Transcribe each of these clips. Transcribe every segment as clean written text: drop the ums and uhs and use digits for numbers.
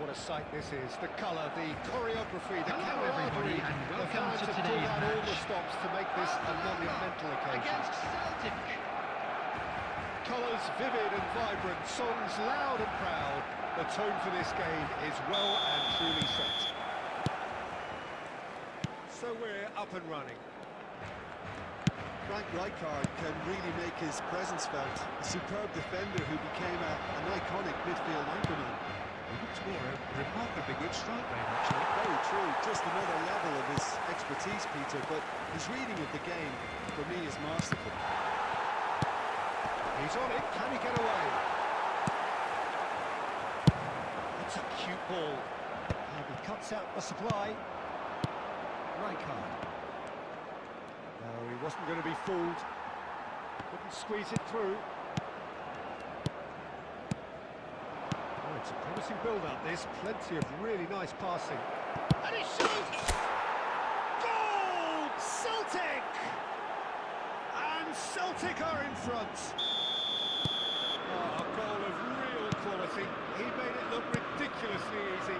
what a sight this is. The colour, the choreography, the Hello everybody, camaraderie. and The welcome fans to have today's pulled out all match. the stops to make this a monumental occasion. Against Celtic. Colours vivid and vibrant, songs loud and proud. The tone for this game is well and truly set. So we're up and running. Frank Rijkaard can really make his presence felt. A superb defender who became an iconic midfield anchorman. He looks more a remarkably good strike rate, actually. Very true, just another level of his expertise, Peter, but his reading of the game, for me, is masterful. He's on it, can he get away? That's a cute ball. And he cuts out the supply. Rijkaard. No, he wasn't going to be fooled. Couldn't squeeze it through. Oh, it's a promising build-up, this. Plenty of really nice passing. And he shoots! Goal! Celtic! And Celtic are in front. Oh, a goal of real quality. He made it look ridiculously easy.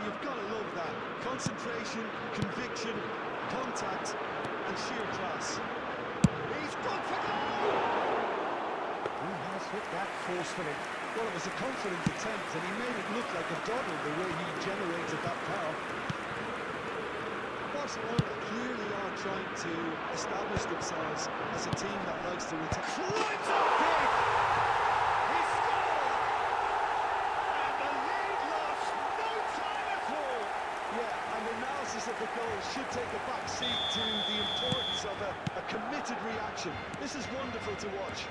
You've got to love that. Concentration, conviction, contact, and sheer class. He's gone for goal! He has hit that forcefully. Well, it was a confident attempt, and he made it look like a doddle the way he generated that power. Barcelona clearly are trying to establish themselves as a team that likes to retain. Climbs up big! He scored! And the lead lost no time at all! Yeah, and the analysis of the goal should take a back seat to the importance of a committed reaction. This is wonderful to watch.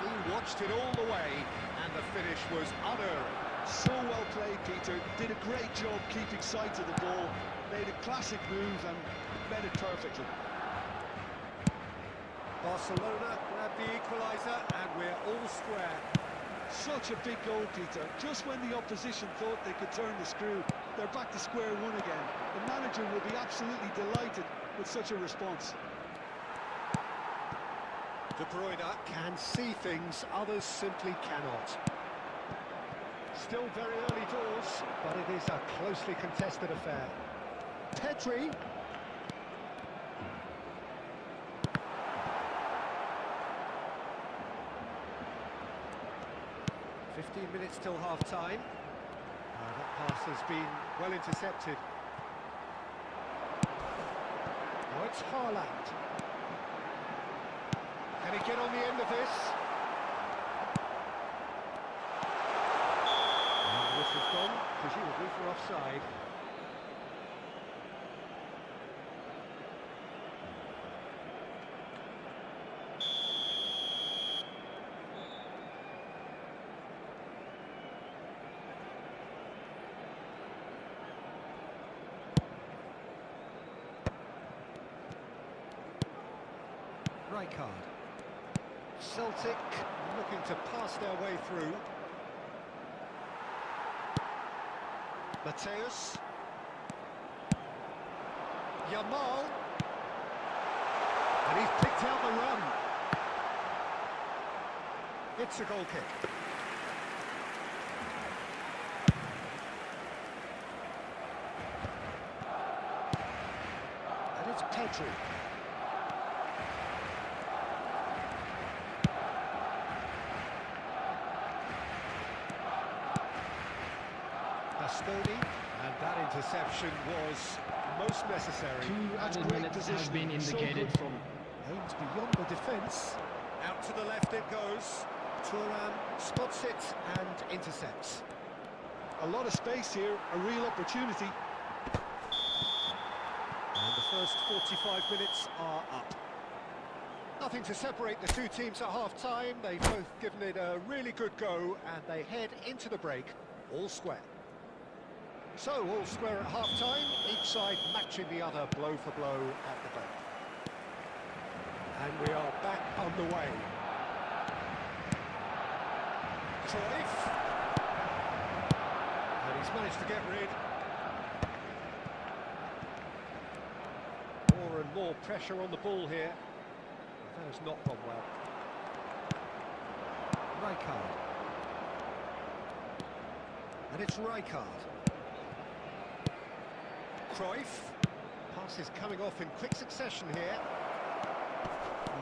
He watched it all the way, and the finish was unerring. So well played, Peter. Did a great job keeping sight of the ball. Made a classic move and made it perfectly. Barcelona grab the equaliser, and we're all square. Such a big goal, Peter. Just when the opposition thought they could turn the screw, they're back to square one again. The manager will be absolutely delighted with such a response. De Bruyne can see things others simply cannot. Still very early doors, but it is a closely contested affair. Pedri. "15 minutes till half-time. That pass has been well intercepted. Now it's Haaland. Can he get on the end of this? And the whistle's gone, presumably for offside. Rijkaard. Celtic looking to pass their way through. Mateus. Yamal. And he's picked out the run. It's a goal kick. And it's Pedri. And that interception was most necessary. 2 added minutes have been indicated. So from aims beyond the defence. Out to the left it goes. Thuram spots it and intercepts. A lot of space here, a real opportunity. And the first 45 minutes are up. Nothing to separate the two teams at half-time. They've both given it a really good go, and they head into the break all square. So, all square at half-time, each side matching the other blow for blow at the break. And we are back underway. Cruyff. And he's managed to get rid. More and more pressure on the ball here. That has not gone well. Rijkaard. And it's Rijkaard. Cruyff. Passes coming off in quick succession here.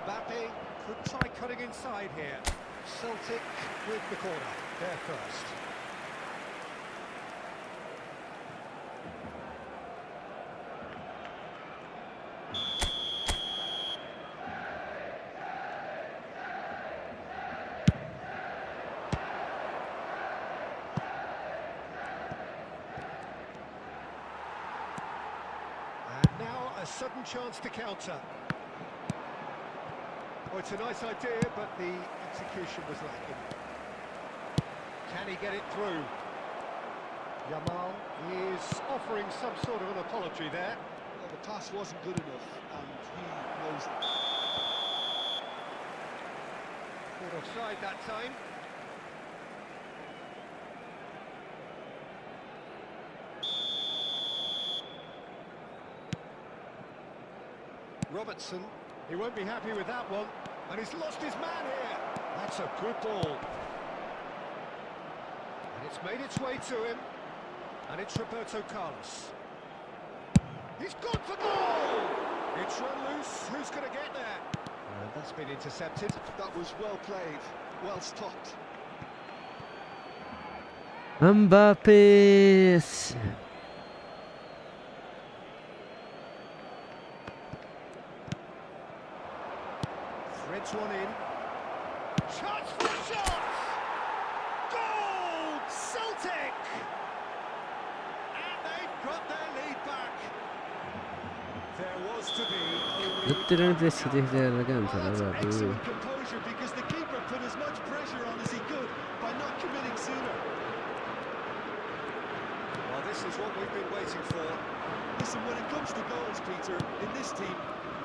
Mbappe could try cutting inside here. Celtic with the corner. There first. A sudden chance to counter. Oh, it's a nice idea, but the execution was lacking. Can he get it through? Yamal is offering some sort of an apology there. Well, the pass wasn't good enough, and he knows it. Caught offside that time. Robertson, he won't be happy with that one, and he's lost his man here. That's a good ball. And it's made its way to him, and it's Roberto Carlos. He's gone for goal! It's run loose, who's going to get there? That's been intercepted. That was well played, well stopped. Mbappe. Threads one in. Chance for a shot! Goal! Celtic! And they've got their lead back. There was to be a Letterani presidenteler Well, that's babu. excellent composure because the keeper put as much pressure on as he could by not committing sooner. Well, this is what we've been waiting for. Listen, when it comes to goals, Peter, in this team,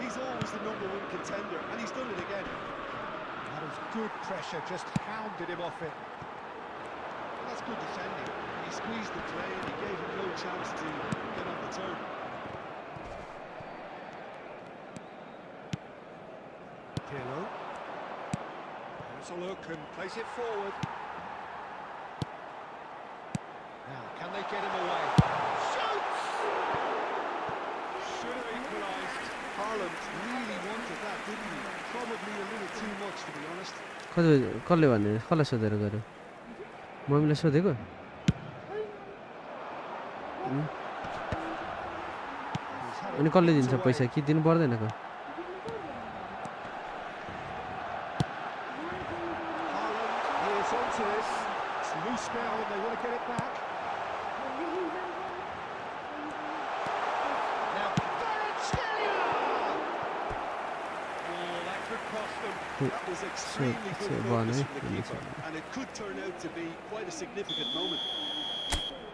he's always the #1 contender, and he's done it again. That was good pressure, just hounded him off it. Well, that's good defending. He squeezed the play and he gave him no chance to get on the turn. Pirlo. There's a look and place it forward. Now, can they get him away? Shoots! Should have equalised. Haaland really wanted that, didn't he? Probably a little too much, to be honest. कसले भन्ने कसलाई सोधेर गऱ्यो मम्मीलाई सोधेको अनि कसले दिन्छ पैसा कि दिनु पर्दैन को Haaland is onto this. It's loose now and they want to get it back. Now, Kvaratskhelia! Oh, that could cost them. That was extremely good so focus one, from the keeper, and it could turn out to be quite a significant moment.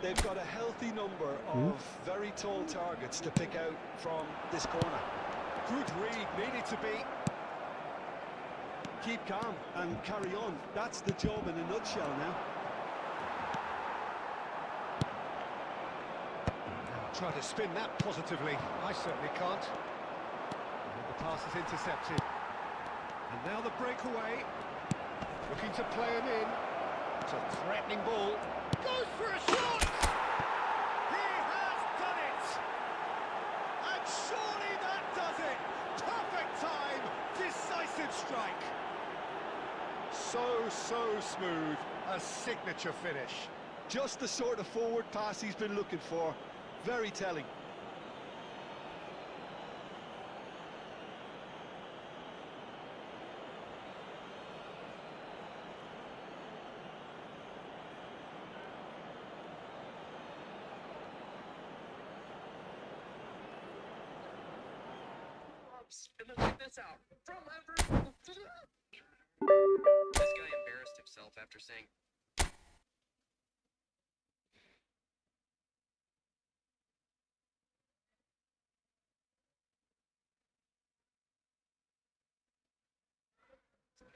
They've got a healthy number of very tall targets to pick out from this corner. Good read, needed to be. Keep calm and carry on. That's the job in a nutshell now. Try to spin that positively. I certainly can't. And the pass is intercepted. And now the breakaway. Looking to play him in. It's a threatening ball. Goes for a shot! He has done it! And surely that does it! Perfect time! Decisive strike! So smooth. A signature finish. Just the sort of forward pass he's been looking for. Very telling. And then check this out. From Liverpool. This guy embarrassed himself after saying,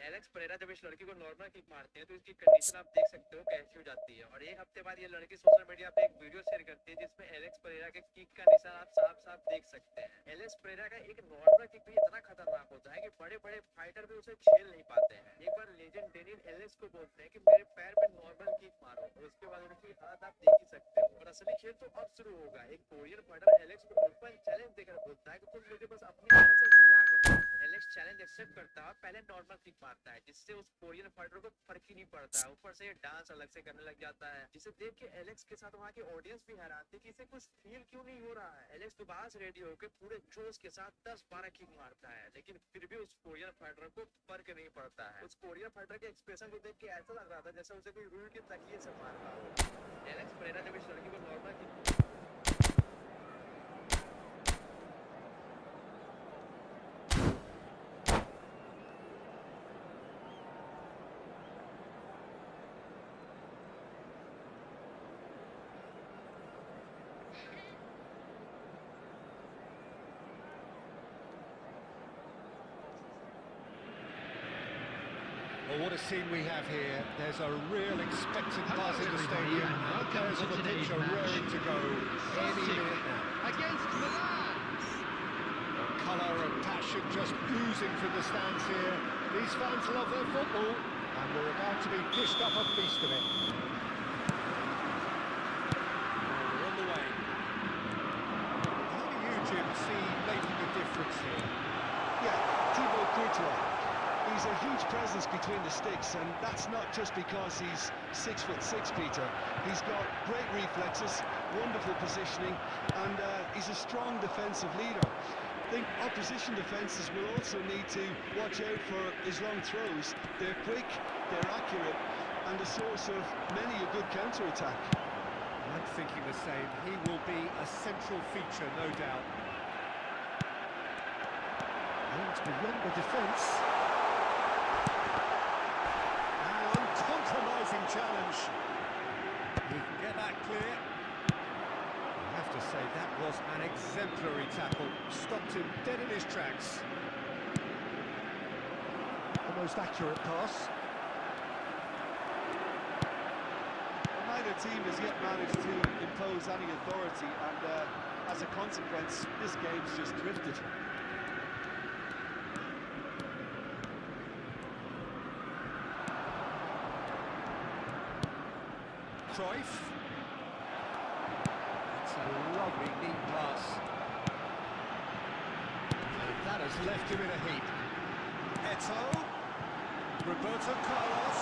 Alex Pereira जब इस लड़की को normal kick मारते हैं तो इसकी condition आप देख सकते हो कैसी हो जाती है। और एक हफ्ते बाद ये लड़की सोशल मीडिया पे एक वीडियो शेयर करती है जिसमें एलेक्स परेरा के किक का निशान आप साफ साफ देख सकते हैं। एलेक्स परेरा का एक नॉर्मल किक भी इतना खतरनाक होता है कि बड़े बड़े फाइटर भी उसे झेल नहीं पाते हैं। एक बार लेजेंड डेनियल एलेक्स को बोलते हैं कि मेरे पैर पे नॉर्मल किक मारो और उसके बाद उनकी हालत आप देख ही सकते हो। और असली खेल तो अब शुरू होगा। एक कोरियन फाइटर एलेक्स को ओपन चैलेंज देकर बोलता है कि तुम मुझे बस अपनी तरफ से हिला करो। एलेक्स चैलेंज एक्सेप्ट करता है, पहले नॉर्मल किक मारता है जिससे उस कोरियन फाइटर को फर्क ही नहीं पड़ता है। ऊपर से ये डांस अलग से करने लग जाता है जिसे देख के एलेक्स के साथ वहाँ की ऑडियंस भी हैरान थी कि इसे कुछ फील क्यों नहीं हो रहा है। एलेक्स दोबारा से रेडी होकर पूरे जोश के साथ 10-12 किक मारता है लेकिन फिर भी उस कोरियन फाइटर को फर्क नहीं पड़ता है। उस कोरियन फाइटर के एक्सप्रेशन को देख के ऐसा लग रहा था जैसे उसे कोई रूल के तकिए से मार रहा हो। एलेक्स परेरा जब इस लड़की को normal kick Well, what a scene we have here. There's a real expectant buzz in the stadium. Players on the pitch are raring to go any minute now. Against Milan. Colour and passion just oozing from the stands here. These fans love their football, and we're about to be dished up a feast of it. We're on the way. How do you, Jim, see making a difference here? Yeah, Thibaut Courtois. He's a huge presence between the sticks, and that's not just because he's 6'6", Peter. He's got great reflexes, wonderful positioning, and he's a strong defensive leader. I think opposition defences will also need to watch out for his long throws. They're quick, they're accurate, and a source of many a good counter-attack. I'm thinking the same. He will be a central feature, no doubt. Aims beyond the defence. Uncompromising challenge. He can get that clear. I have to say that was an exemplary tackle. Stopped him dead in his tracks. The most accurate pass. Neither team has yet managed to impose any authority, and as a consequence, this game's just drifted. Cruyff. It's a lovely neat pass. And that has left him in a heap. Eto'o. Roberto Carlos.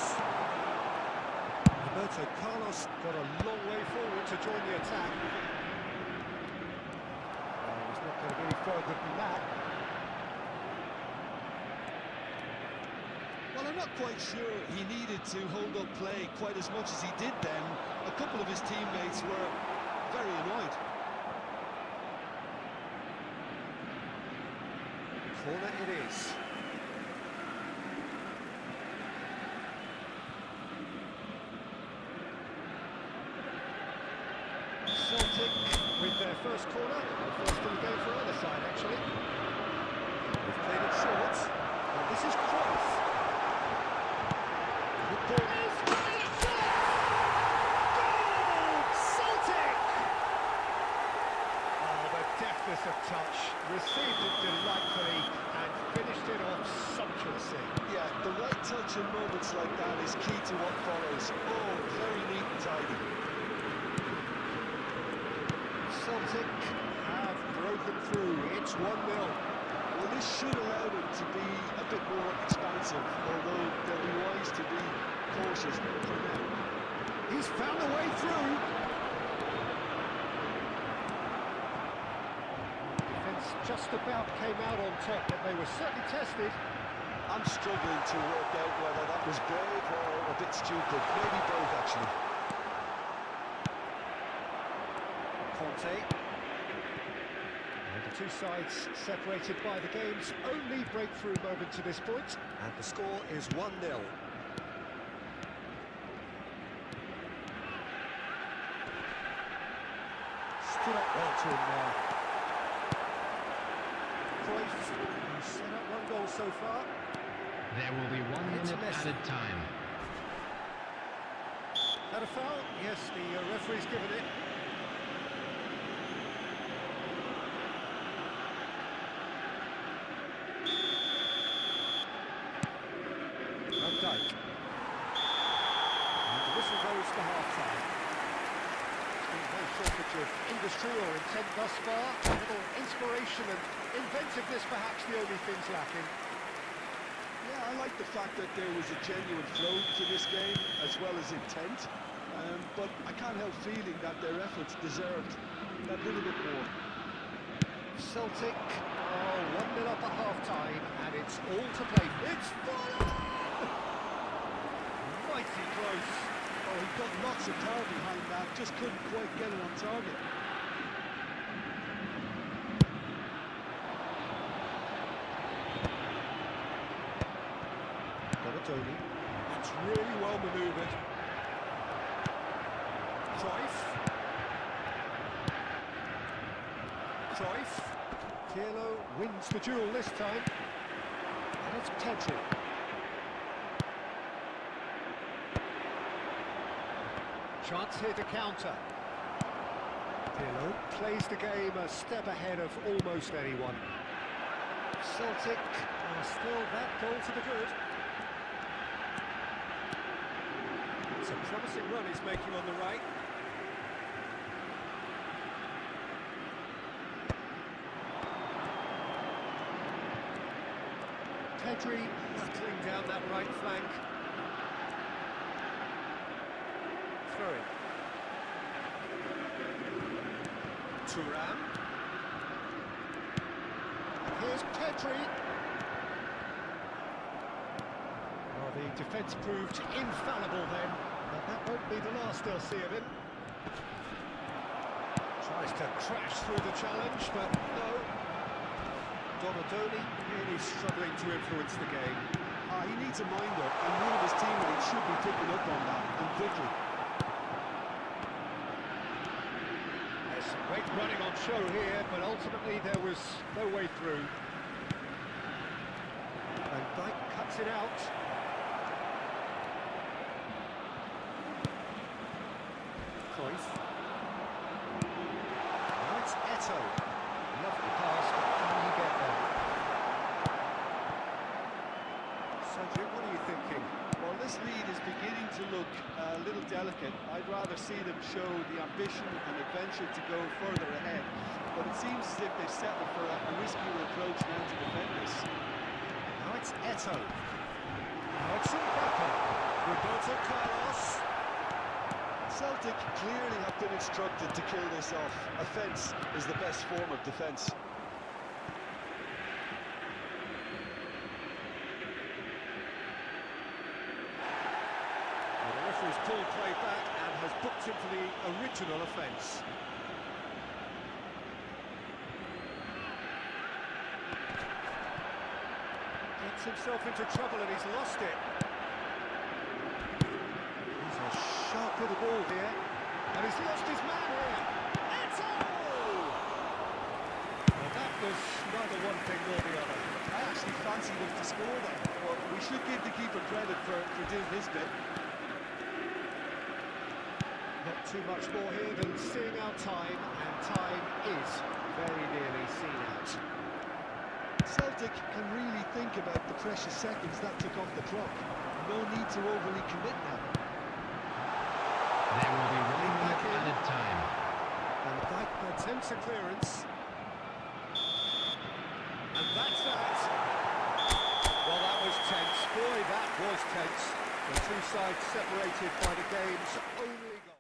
Roberto Carlos got a long way forward to join the attack. He's not going to go any further than that. Well, I'm not quite sure he needed to hold up play quite as much as he did then. A couple of his teammates were very annoyed. Corner it is. Celtic with their first corner. The first in the game for either side, actually. They've played it short. And this is Cruyff. Good ball. Of touch, received it delightfully and finished it off sumptuously. Yeah, the right touch in moments like that is key to what follows. Oh, very neat and tidy. Celtic have broken through. It's 1-0. Well, this should allow them to be a bit more expansive, although they'll be wise to be cautious for now. He's found a way through. Just about came out on top, but they were certainly tested. I'm struggling to work out whether that was brave or a bit stupid. Maybe both, actually. Conte. And the two sides separated by the game's only breakthrough moment to this point. And the score is 1-0. Stood up well to him there. Cruyff, who's set up one goal so far. There will be 1 minute added time. That a foul? Yes, the referee's given it. Van Dijk. And the whistle goes to half-time. It's been no shortage of industry or intent thus far. A little inspiration and inventiveness perhaps the only things lacking. Yeah, I like the fact that there was a genuine flow to this game as well as intent, but I can't help feeling that their efforts deserved that little bit more. Celtic, 1-0 up at half-time, and it's all to play for. It's Fuller! Mighty close. Oh, he got lots of power behind that, just couldn't quite get it on target. Donatoni. That's really well manoeuvred. Cruyff. Pirlo wins the duel this time. And it's Pedri. Chance here to counter. Pirlo plays the game a step ahead of almost anyone. Celtic are still that goal to the good. It's a promising run he's making on the right. Pedri rattling down that right flank. Throw in. Thuram. And here's Pedri. Well, the defence proved infallible then, but that won't be the last they'll see of him. Tries to crash through the challenge, but no. Donatoni really struggling to influence the game. He needs a minder, and one of his teammates should be picking up on that, and quickly. There's some great running on show here, but ultimately there was no way through. And Dijk cuts it out. Cruyff. Now it's Eto. Lovely pass, but can he get there? Cedric, what are you thinking? Well, this lead is beginning to look a little delicate. I'd rather see them show the ambition and adventure to go further ahead. But it seems as if they've settled for a riskier approach now to defend this. Now it's Eto. Now it's Mbappe. Roberto Carlos. Celtic clearly have been instructed to kill this off. Offence is the best form of defence. Well, the referee's pulled play back and has booked him for the original offence. Gets himself into trouble and he's lost it. He's a sharp little ball here, and he's lost his man here. Eto! Well, that was neither one thing nor the other. I actually fancied him to score there, but we should give the keeper credit for doing his bit. Not too much more here than seeing out time, and time is very nearly seen out. Celtic can really think about the precious seconds that took off the clock. No need to overly commit now. There will be 1 minute added time. And Dijk attempts a clearance. And that's that. Well, that was tense. Boy, that was tense. The two sides separated by the game's only goal.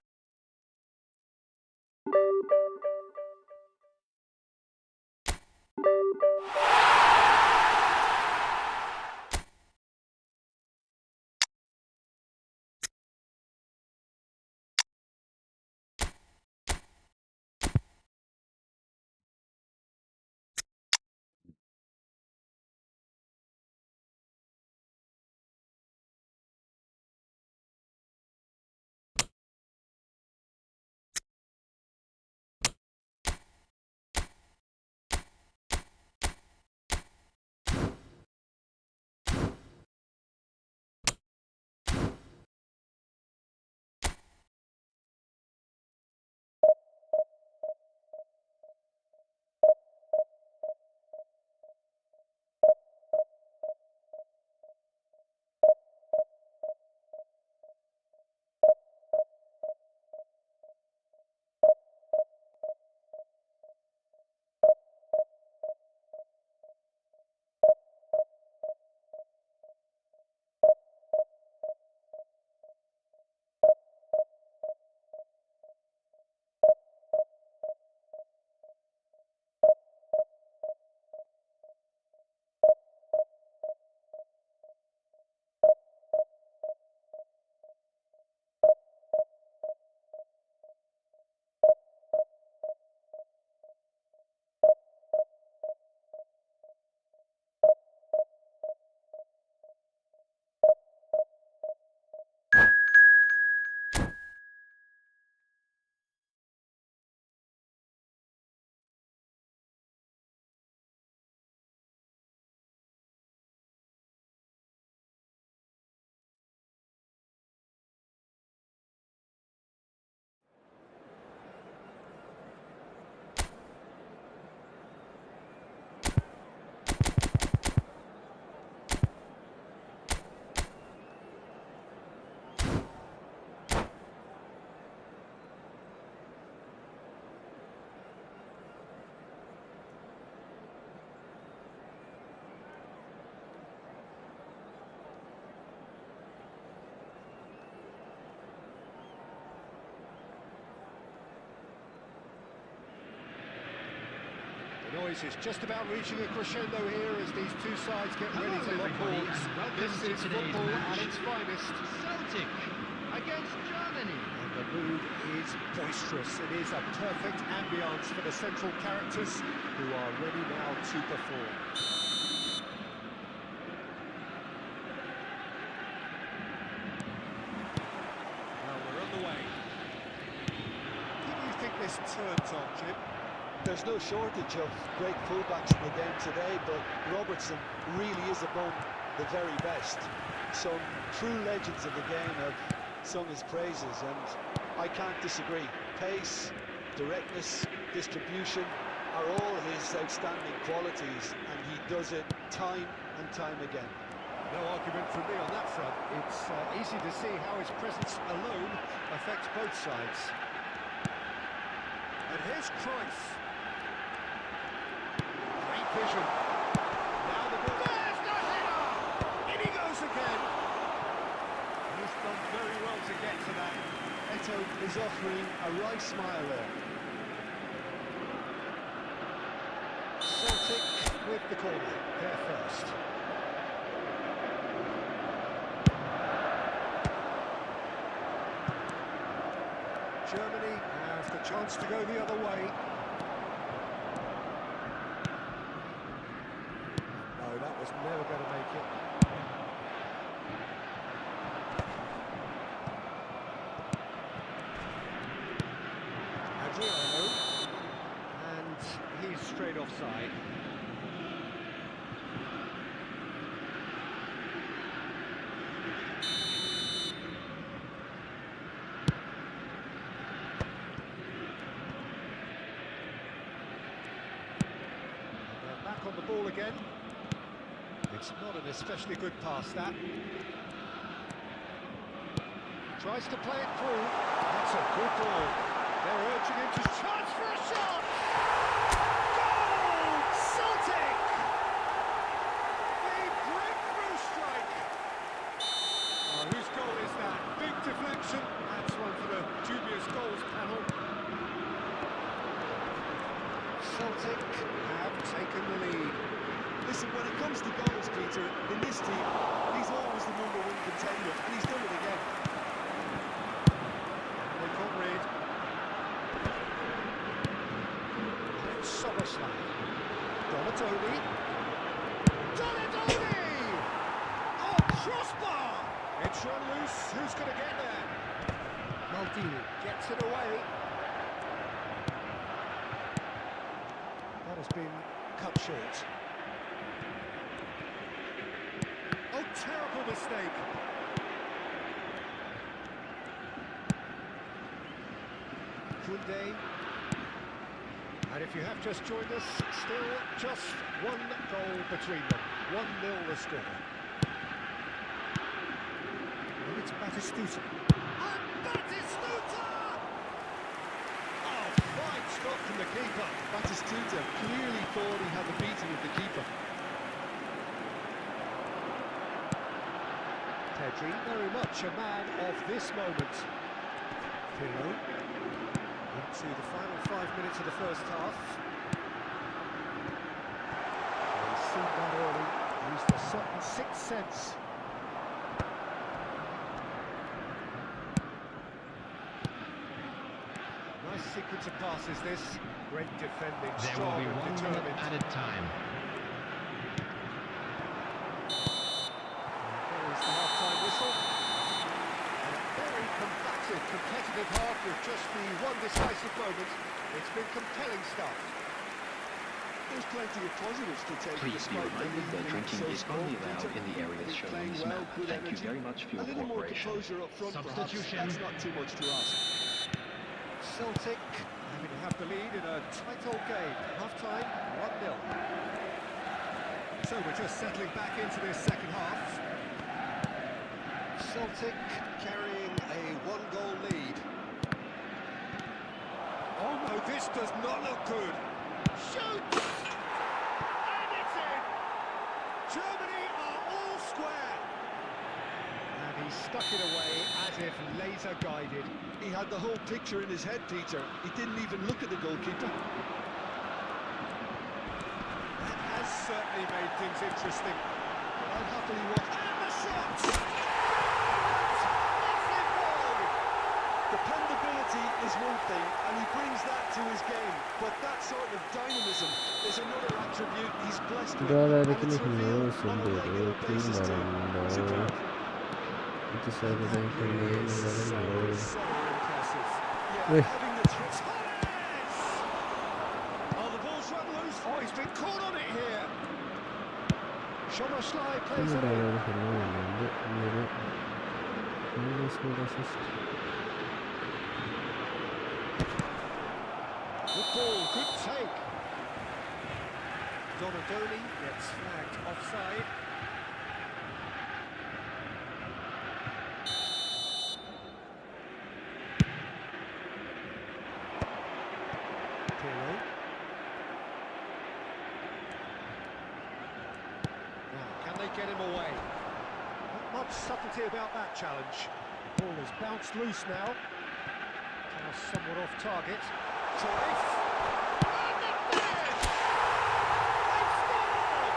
boys. It's just about reaching a crescendo here as these two sides get ready to lock everybody, horns. and welcome This to is today's football match. at its finest. Celtic against Germany. And the mood is boisterous. It is a perfect ambience for the central characters who are ready now to perform. Well, we're on the way. Who do you think this turns on, Jim? There's no shortage of great fullbacks in the game today, but Robertson really is among the very best. Some true legends of the game have sung his praises, and I can't disagree. Pace, directness, distribution are all his outstanding qualities, and he does it time and time again. No argument from me on that front. It's easy to see how his presence alone affects both sides. And here's Cruyff. Great vision. Now the ball. There's the header! In he goes again. He's done very well to get to that. Eto is offering a wry smile there. Celtic with the corner. There first. Germany have the chance to go the other way. No, that was never going to make it. Adriano. And he's straight offside. Back on the ball again. It's not an especially good pass, that. Tries to play it through. That's a good ball. They're urging him to chance for a shot. Goal! Celtic! The breakthrough strike. Whose goal is that? Big deflection. That's one for the dubious goals panel. Celtic have taken the lead. Listen, when it comes to goals, Peter, in this team, he's always the #1 contender, and he's done it again. They can't read. Soboslai. Donatoni. Donatoni! Oh, crossbar! It's run loose. Who's going to get there? Maldini gets it away. That has been cut short. Oh, terrible mistake. Kunde. And if you have just joined us, still just one goal between them. 1-0 the score. And it's Batistuta. And Batistuta! Oh, fine stop from the keeper. Batistuta clearly thought he had the beating of the keeper. Pedri, very much a man of this moment. Pirlo. Into the final 5 minutes of the first half. He's seen that early, used a certain sixth sense. Nice sequence of passes this. Great defending, There will strong be and 1 minute determined. added time. There is the half-time whistle. And a very combative, competitive half with just the one decisive moment. It's been compelling stuff. There's plenty of positives to take. Please be despite the reminded that lead drinking being is so only small, allowed Peter. in the areas shown on Playing this well, map. good Thank you energy. very much for A your little more cooperation. composure up front, perhaps. Substitution. That's not too much to ask. Celtic having to have the lead in a tight old game. Half-time, 1-0. So we're just settling back into this second half. Celtic carrying a one-goal lead. Oh no, this does not look good. Shoots! And it's in! Germany are all square. And he stuck it away as if laser-guided. He had the whole picture in his head, Peter. He didn't even look at the goalkeeper. certainly made things interesting. I'd happily watch. And the shot! Massive goal! Dependability is one thing, and he brings that to his game. But that sort of dynamism is another attribute he's blessed with, Brother, and can it's you revealed know on a regular basis too. Superb. It is all the time for me and So impressive. Yeah, Wait. having the threats. Oh, the ball's run loose. Oh, he's been caught on it here. Szoboszlai plays it in. Good ball, good take. Donadoni gets flagged offside. Pirlo. Now, can they get him away? Not much subtlety about that challenge. The ball has bounced loose now. Now somewhat off target. Cruyff. And the finish! They've scored!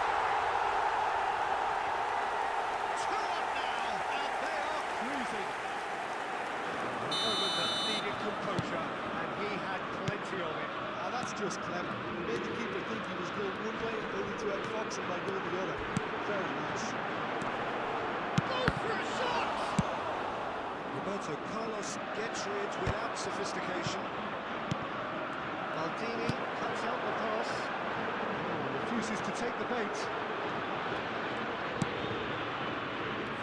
2-1 now, and they are cruising. A moment that needed composure, and he had plenty of it. Now that's just clever. He made the keeper think he was going one way, only to outfox him by going the other. Very nice. Go for a shot! Roberto Carlos gets rid without sophistication. Maldini cuts out the pass. Refuses to take the bait.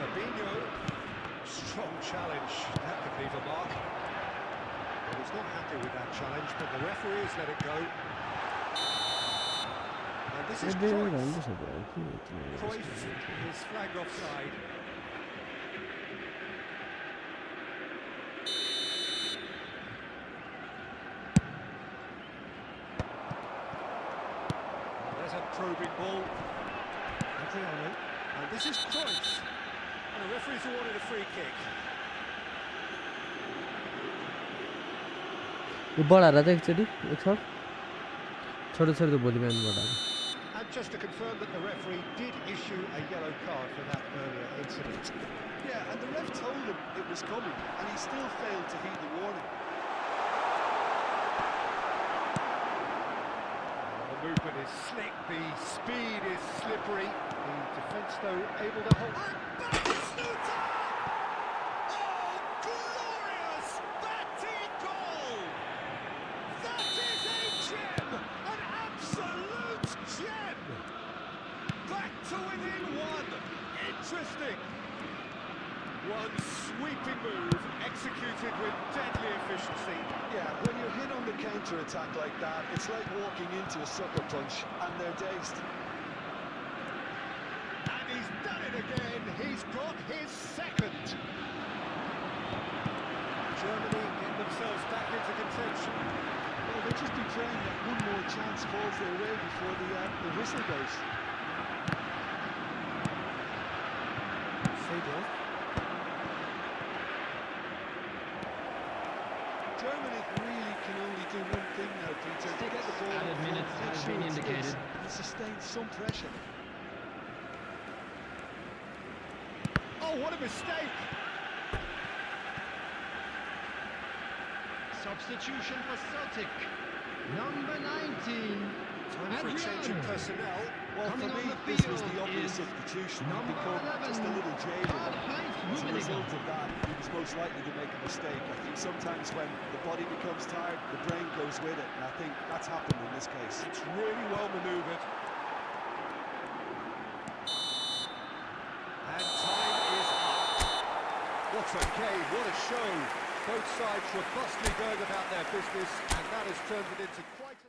Fabinho. Strong challenge. That could leave a mark. Well, he's not happy with that challenge, but the referee has let it go. And this is Cruyff. Cruyff is flagged offside. There's a probing ball. Adriano. And this is Cruyff. And the referee's awarded a free kick. बड़ा रहा था actually एक साथ छोटे छोटे तो बोली मैंने बड़ा And just to confirm that the referee did issue a yellow card for that earlier incident. Yeah, and the ref told him it was coming, and he still failed to heed the warning. The movement is slick, the speed is slippery. The defence, though, able to hold. Batistuta! Oh, glorious batting goal! That is a gem! An absolute gem! Back to within one. Interesting. One sweeping move, executed with deadly efficiency. Yeah, when you're hit on the counter-attack like that, it's like walking into a sucker punch, and they're dazed. And he's done it again. He's got his second. Germany get themselves back into contention. Well, they'll just be praying that one more chance falls their way before the whistle goes. Fedor. Germany really can only do one thing now, Peter. To get the ball Added up minutes front, make has sure been it's indicated. loose, and sustain some pressure. Oh, what a mistake! Substitution for Celtic. Number 19. Time for a change in personnel. Well, Coming for on me, the this was field the obvious is substitution. He'd number become 11, just a little jaded. Karl-Heinz As a Rummenigge. result of that, he was most likely to make a mistake. I think sometimes when the body becomes tired, the brain goes with it, and I think that's happened in this case. It's really well manoeuvred. And time is up. What a game, what a show. Both sides robustly going about their business, and that has turned it into quite a...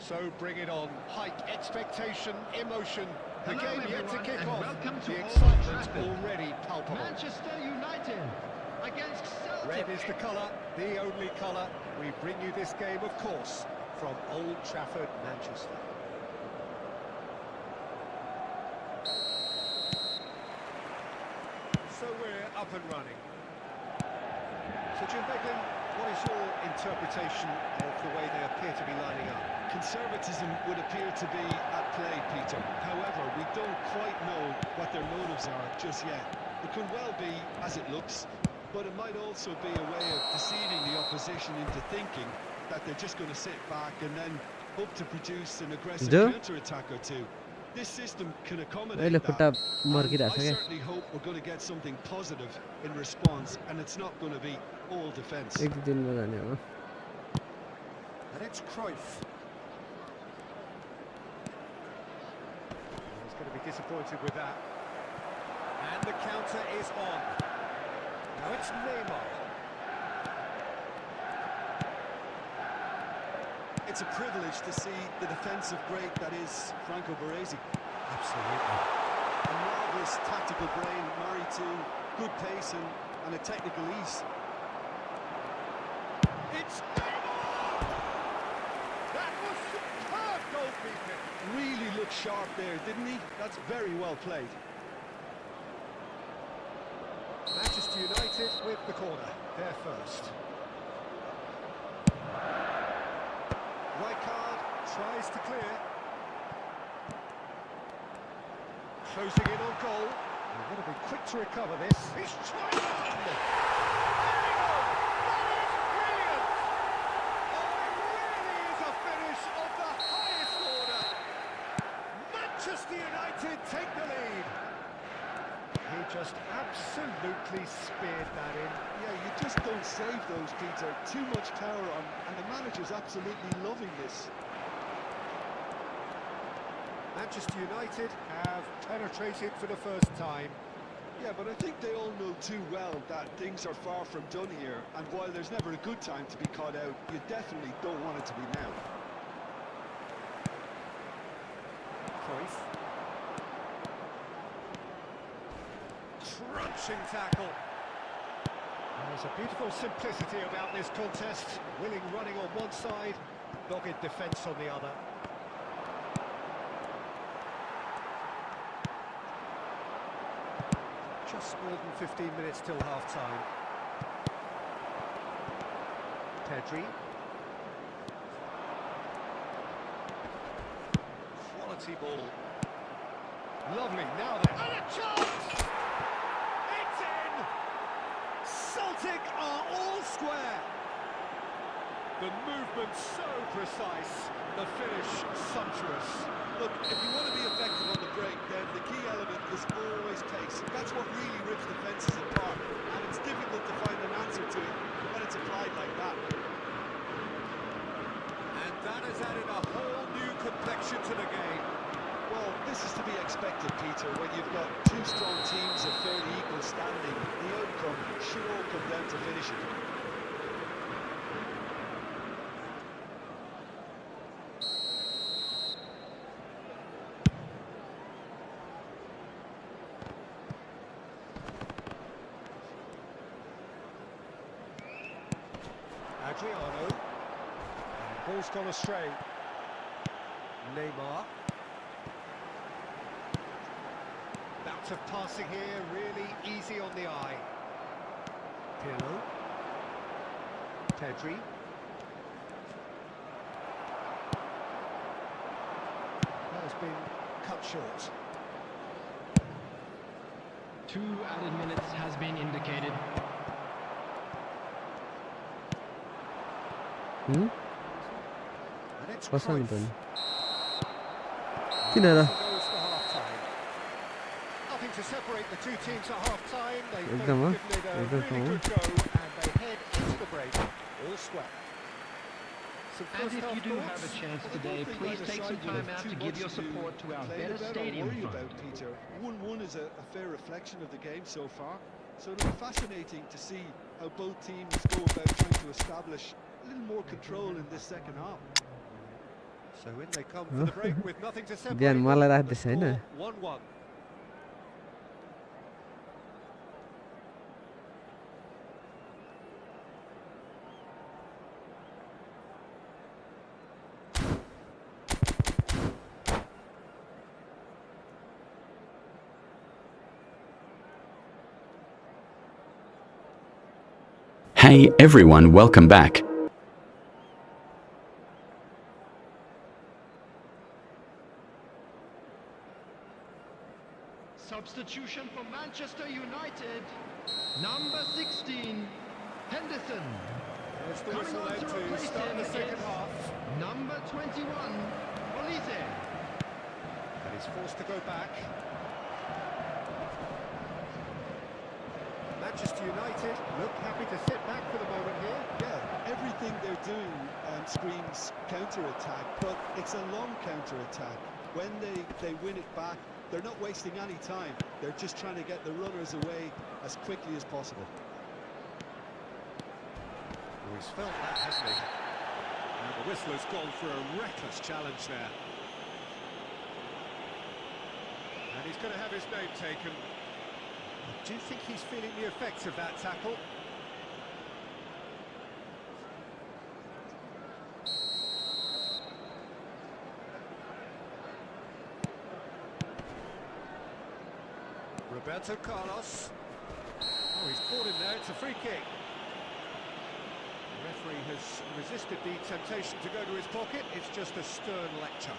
So bring it on. Height, expectation, emotion. The Hello game yet to everyone, kick and off. welcome to The Old excitement Trafford. already palpable. Manchester United against Celtic. Red is the colour, the only colour. We bring you this game, of course, from Old Trafford, Manchester. So we're up and running. So Jim Beglin, what is your interpretation of the way they appear to be lining up? Conservatism would appear to be at play, Peter. However, we don't quite know what their motives are just yet. It could well be as it looks, but it might also be a way of deceiving the opposition into thinking that they're just going to sit back and then hope to produce an aggressive counter-attack or two. This system can accommodate that, and I certainly hope we're going to get something positive in response, and it's not going to be all defence. एक दिन में जाने होगा. And it's Cruyff. He's going to be disappointed with that. And the counter is on. Now it's Neymar. It's a privilege to see the defensive great that is Franco Baresi. Absolutely. A marvellous tactical brain married to good pace and a technical ease. It's Neymar! That was superb goalkeeping. Really looked sharp there, didn't he? That's very well played. Manchester United with the corner. They're first. Rijkaard tries to clear. Closing in on goal. They're going to be quick to recover this. He's trying on! There we go! That is brilliant! Oh, it really is a finish of the highest order. Manchester United take the lead. He just absolutely speared that in. Yeah, you just don't save those, Peter. Too much power on, and the manager's absolutely loving this. Manchester United have penetrated for the first time. Yeah, but I think they all know too well that things are far from done here, and while there's never a good time to be caught out, you definitely don't want it to be now. Cruyff. Crunching tackle. There's a beautiful simplicity about this contest. Willing running on one side, dogged defence on the other. Just more than 15 minutes till half-time. Pedri. Quality ball. Lovely, now then. And a chance! It's in! Celtic are all square. The movement so precise, the finish sumptuous. Look, if you want to be effective on the break, then the key element is always pace. That's what really rips defences apart, and it's difficult to find an answer to it when it's applied like that. And that has added a whole new complexion to the game. Well, this is to be expected, Peter. When you've got two strong teams of fairly equal standing, the outcome should all come down to finishing. Adriano. Ball's gone astray. Neymar. Bout of passing here, really easy on the eye. Pirlo. Pedri. That has been cut short. 2 added minutes has been indicated. And it's पसंद Cruyff. किन र Goes for half-time. Nothing to separate the two teams at half-time. They've both एकदम given it a एकदम really good go, and they head into the break all square. Some And first if half you do thoughts? have a chance Well, I today, don't think please either take side some will time have out too to give much your support to our complain better about or stadium worry fund. about, Peter. 1-1 is a fair reflection of the game so far, so it'll be fascinating to see how both teams go about trying to establish a little more control in this second half. So in they come for the break with nothing to separate बिहान मलाई them. राख्दैछ The हैन score 1-1. Hey everyone, welcome back. Substitution for Manchester United. Number 16, Henderson. There's the Coming whistle on then to to replace start him the second is half. number 21, Olise. And he's forced to go back. Manchester United look happy to sit back for the moment here. Yeah, everything they're doing screams counter-attack, but it's a long counter-attack. When they win it back, they're not wasting any time. They're just trying to get the runners away as quickly as possible. Oh, he's felt that, hasn't he? And the whistle has gone for a reckless challenge there. And he's going to have his name taken. Do you think he's feeling the effects of that tackle? Roberto Carlos. Oh, he's caught him there, it's a free kick. The referee has resisted the temptation to go to his pocket, it's just a stern lecture.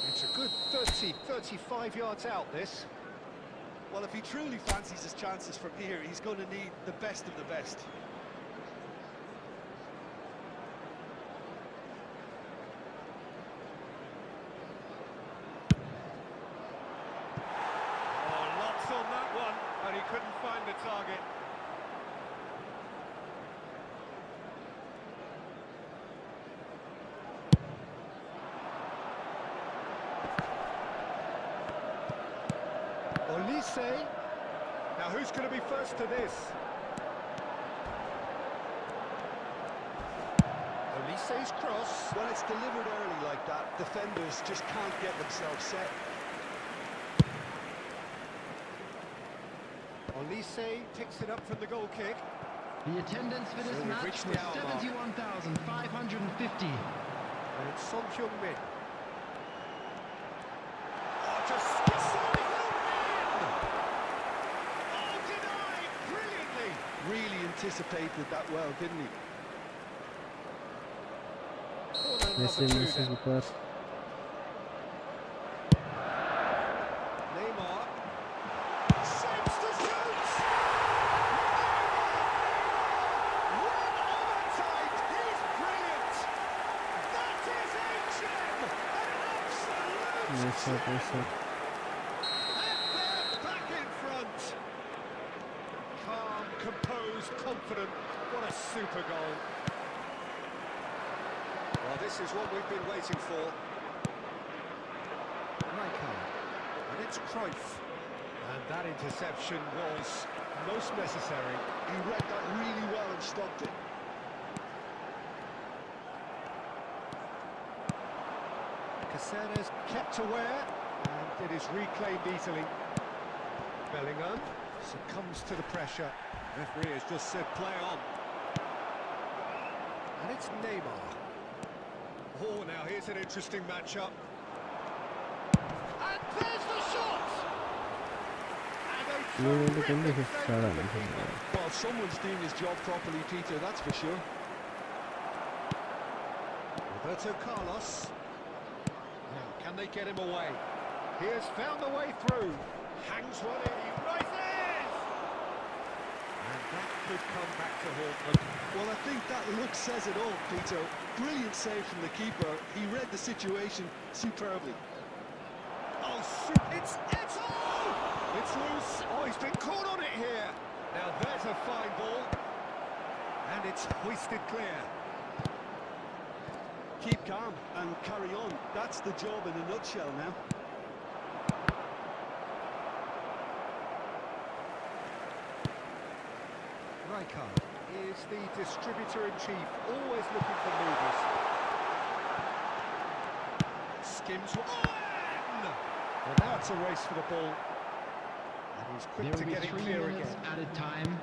It's a good 35 yards out, this. Well, if he truly fancies his chances from here, he's going to need the best of the best. Oh, lots on that one, and he couldn't find the target. Olise. Now who's going to be first to this? Olise's cross. When it's delivered early like that, defenders just can't get themselves set. Olise picks it up from the goal kick. The attendance for this So we've match reached was the hour mark. 71,550. And it's Son Heung-min. Oh, just slowly in! Oh, denied brilliantly! Really anticipated that well, didn't he? Corner message number 2 message then. ऊपर Neymar. Saves to shoot! One-overtime, he's brilliant! That is a gem! An absolute message And they're back in front. Calm, composed, confident. What a super goal. Well, this is what we've been waiting for. Mikel. And it's Cruyff. And that interception was most necessary. He read that really well and stopped it. Caceres kept aware, and it is reclaimed easily. Bellingham succumbs to the pressure. Referee has just said play on. And it's Neymar. Oh, now here's an interesting matchup. And there's the shot! And a ये तो कम terrific नहीं save सारा from the नहीं keeper. Well, someone's doing his job properly, Peter, that's for sure. Roberto Carlos. Now, can they get him away? He has found a way through. Hangs one in, he rises! And that could come back to haunt them. Well, I think that look says it all, Peter. Brilliant save from the keeper. He read the situation superbly. Oh, shoot, it's oh! It's loose. Oh, he's been caught on it here. Now there's a fine ball. And it's hoisted clear. Keep calm and carry on. That's the job in a nutshell now. Rijkaard is the distributor-in-chief, always looking for movers. Skims one! And now it's a race for the ball. And he's quick There to will be getting 3 clear minutes again. added time.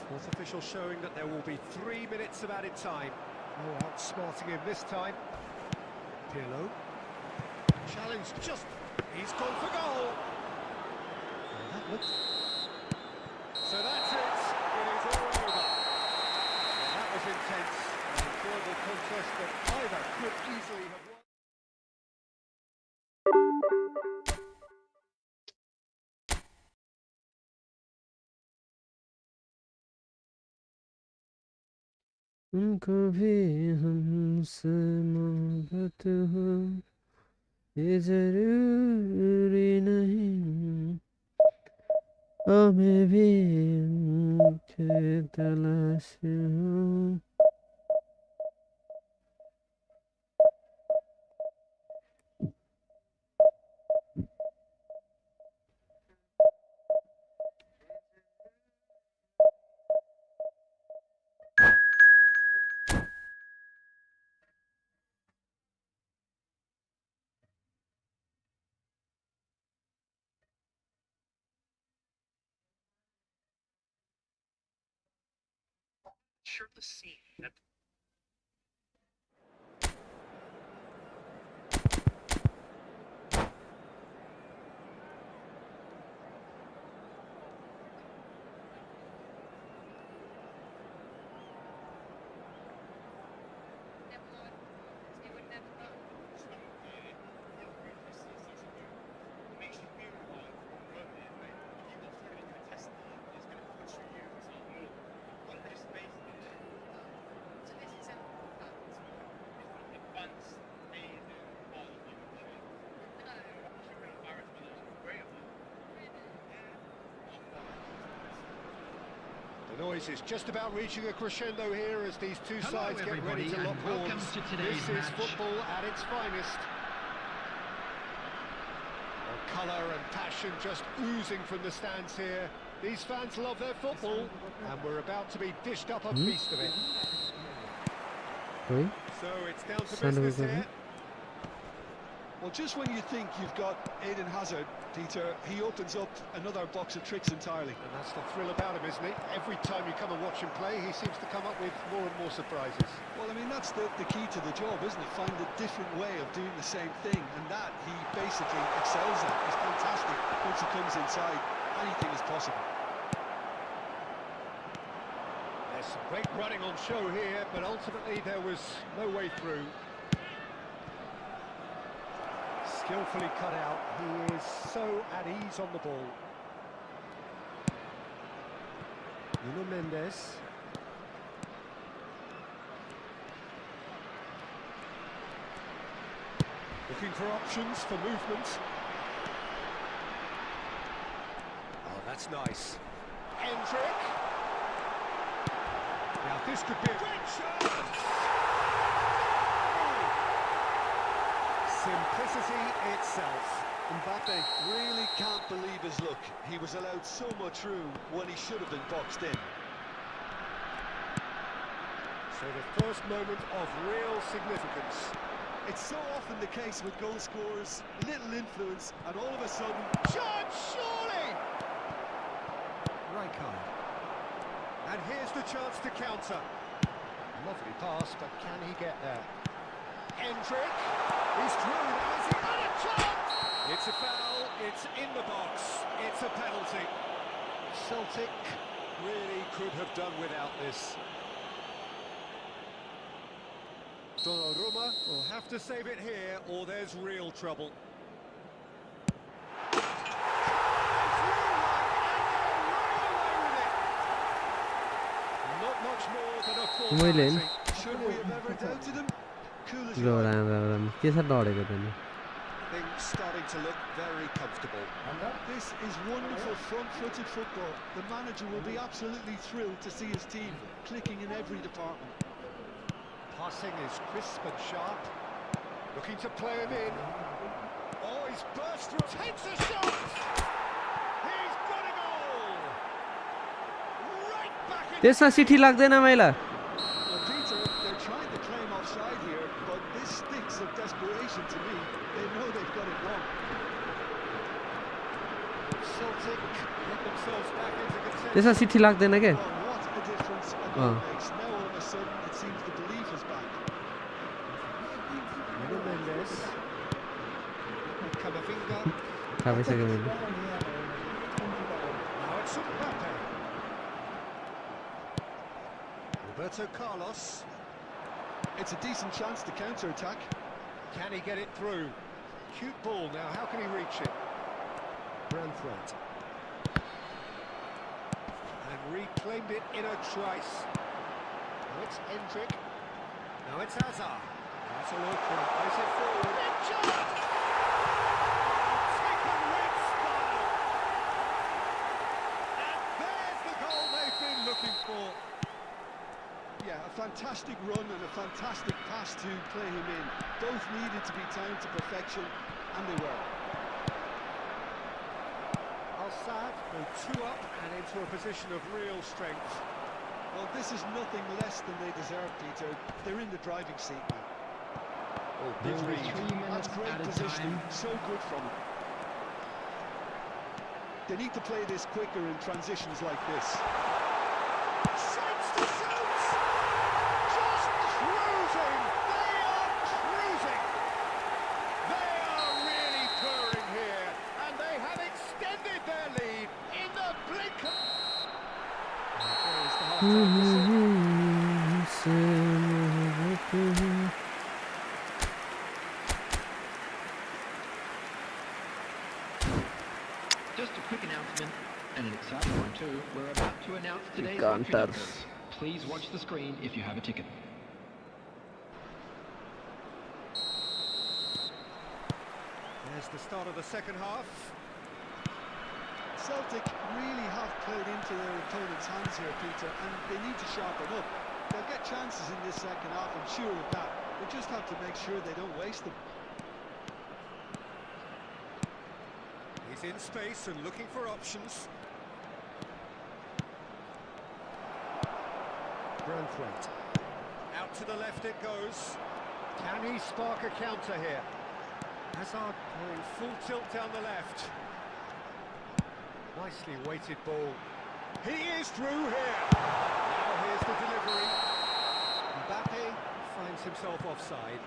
Fourth official showing that there will be 3 minutes of added time. Oh, outsmarting him this time. Pirlo. Challenge just... He's gone for goal. And that looks... So that's it. It is all over. Well, that was intense. An enjoyable contest that either could easily have won. उनको भी हमसे मोहब्बत हो ये जरूरी नहीं हमें भी उनके तलाश हो shirtless scene that The noise is just about reaching a crescendo here as these two Hello sides get ready everybody, to lock and welcome horns. to today's This is match. football at its finest. Colour and passion just oozing from the stands here. These fans love their football, and we're about to be dished up a feast of it. कोई So it's down to Stand business over here. Well, just when you think you've got Eden Hazard, Peter, he opens up another box of tricks entirely. And that's the thrill about him, isn't it? Every time you come and watch him play, he seems to come up with more and more surprises. Well, I mean, that's the key to the job, isn't it? Find a different way of doing the same thing, and that he basically excels at. He's fantastic. Once he comes inside, anything is possible. There's some great running on show here, but ultimately there was no way through. Skillfully cut out. He is so at ease on the ball. Nuno Mendes. Looking for options for movement. Oh, that's nice. Hendrick. Now this could be a great chance. Simplicity itself. Mbappe really can't believe his luck. He was allowed so much room when he should have been boxed in. So the first moment of real significance. It's so often the case with goal scorers, little influence, and all of a sudden... Chance, surely! Rijkaard. And here's the chance to counter. Lovely pass, but can he get there? Hendrick. He's through. Has he got a chance? It's a foul. It's in the box. It's a penalty. Celtic really could have done without this. Donnarumma will have to save it here, or there's real trouble. Not much more than a मैले formality. Should we have ever doubted him? Cool as ल you like. Ram के साथ डढेको तैँले Things starting to look very comfortable. This is wonderful front-footed football. The manager will be absolutely thrilled to see his team clicking in every department. Passing is crisp and sharp. Looking to play him in. Oh, he's burst through. Takes a shot! He's got a goal! Right back त्यसमा सिठी लाग्दैन मैला Well, Peter, they're trying to claim offside here, but this stinks of desperation to me. They know they've got it wrong. Celtic get themselves back into contention. त्यसमा सिठी लाग्दैन क्या Oh, what a difference a goal makes. Now all of a sudden it seems the belief is back. Nuno Mendes. Camavinga. थाहा भइसक्यो मैले Now it's Mbappe. Roberto Carlos. It's a decent chance to counter-attack. Can he get it through? Cute ball now. How can he reach it? Branthwaite. And reclaimed it in a trice. Now it's Hendrick. Now it's Hazard. That's all open. Plays it forward. Richard! Taken with style. And there's the goal they've been looking for. Yeah, a fantastic run and a fantastic pass to play him in. Both needed to be timed to perfection, and they were. Al-Sadd go 2 up and into a position of real strength. Well, this is nothing less than they deserve, Peter. They're in the driving seat now. Oh, There good will be read. 3 That's minutes great at a positioning, time. so good from them. They need to play this quicker in transitions like this. Shapes to shoot! Just cruising! They are cruising! They are really purring here, and they have extended their lead in the blink of... And there is the half-time whistle. Just a quick announcement, and an exciting one too. We're about to announce today's Can't entry tell. numbers. Please watch the screen if you have a ticket. There's the start of the second half. Celtic really have played into their opponent's hands here, Peter, and they need to sharpen up. They'll get chances in this second half, I'm sure of that. They just have to make sure they don't waste them. He's in space and looking for options. Branthwaite. Out to the left it goes. Can he spark a counter here? Hazard going full tilt down the left. Nicely weighted ball. He is through here. Now here's the delivery. Mbappe finds himself offside.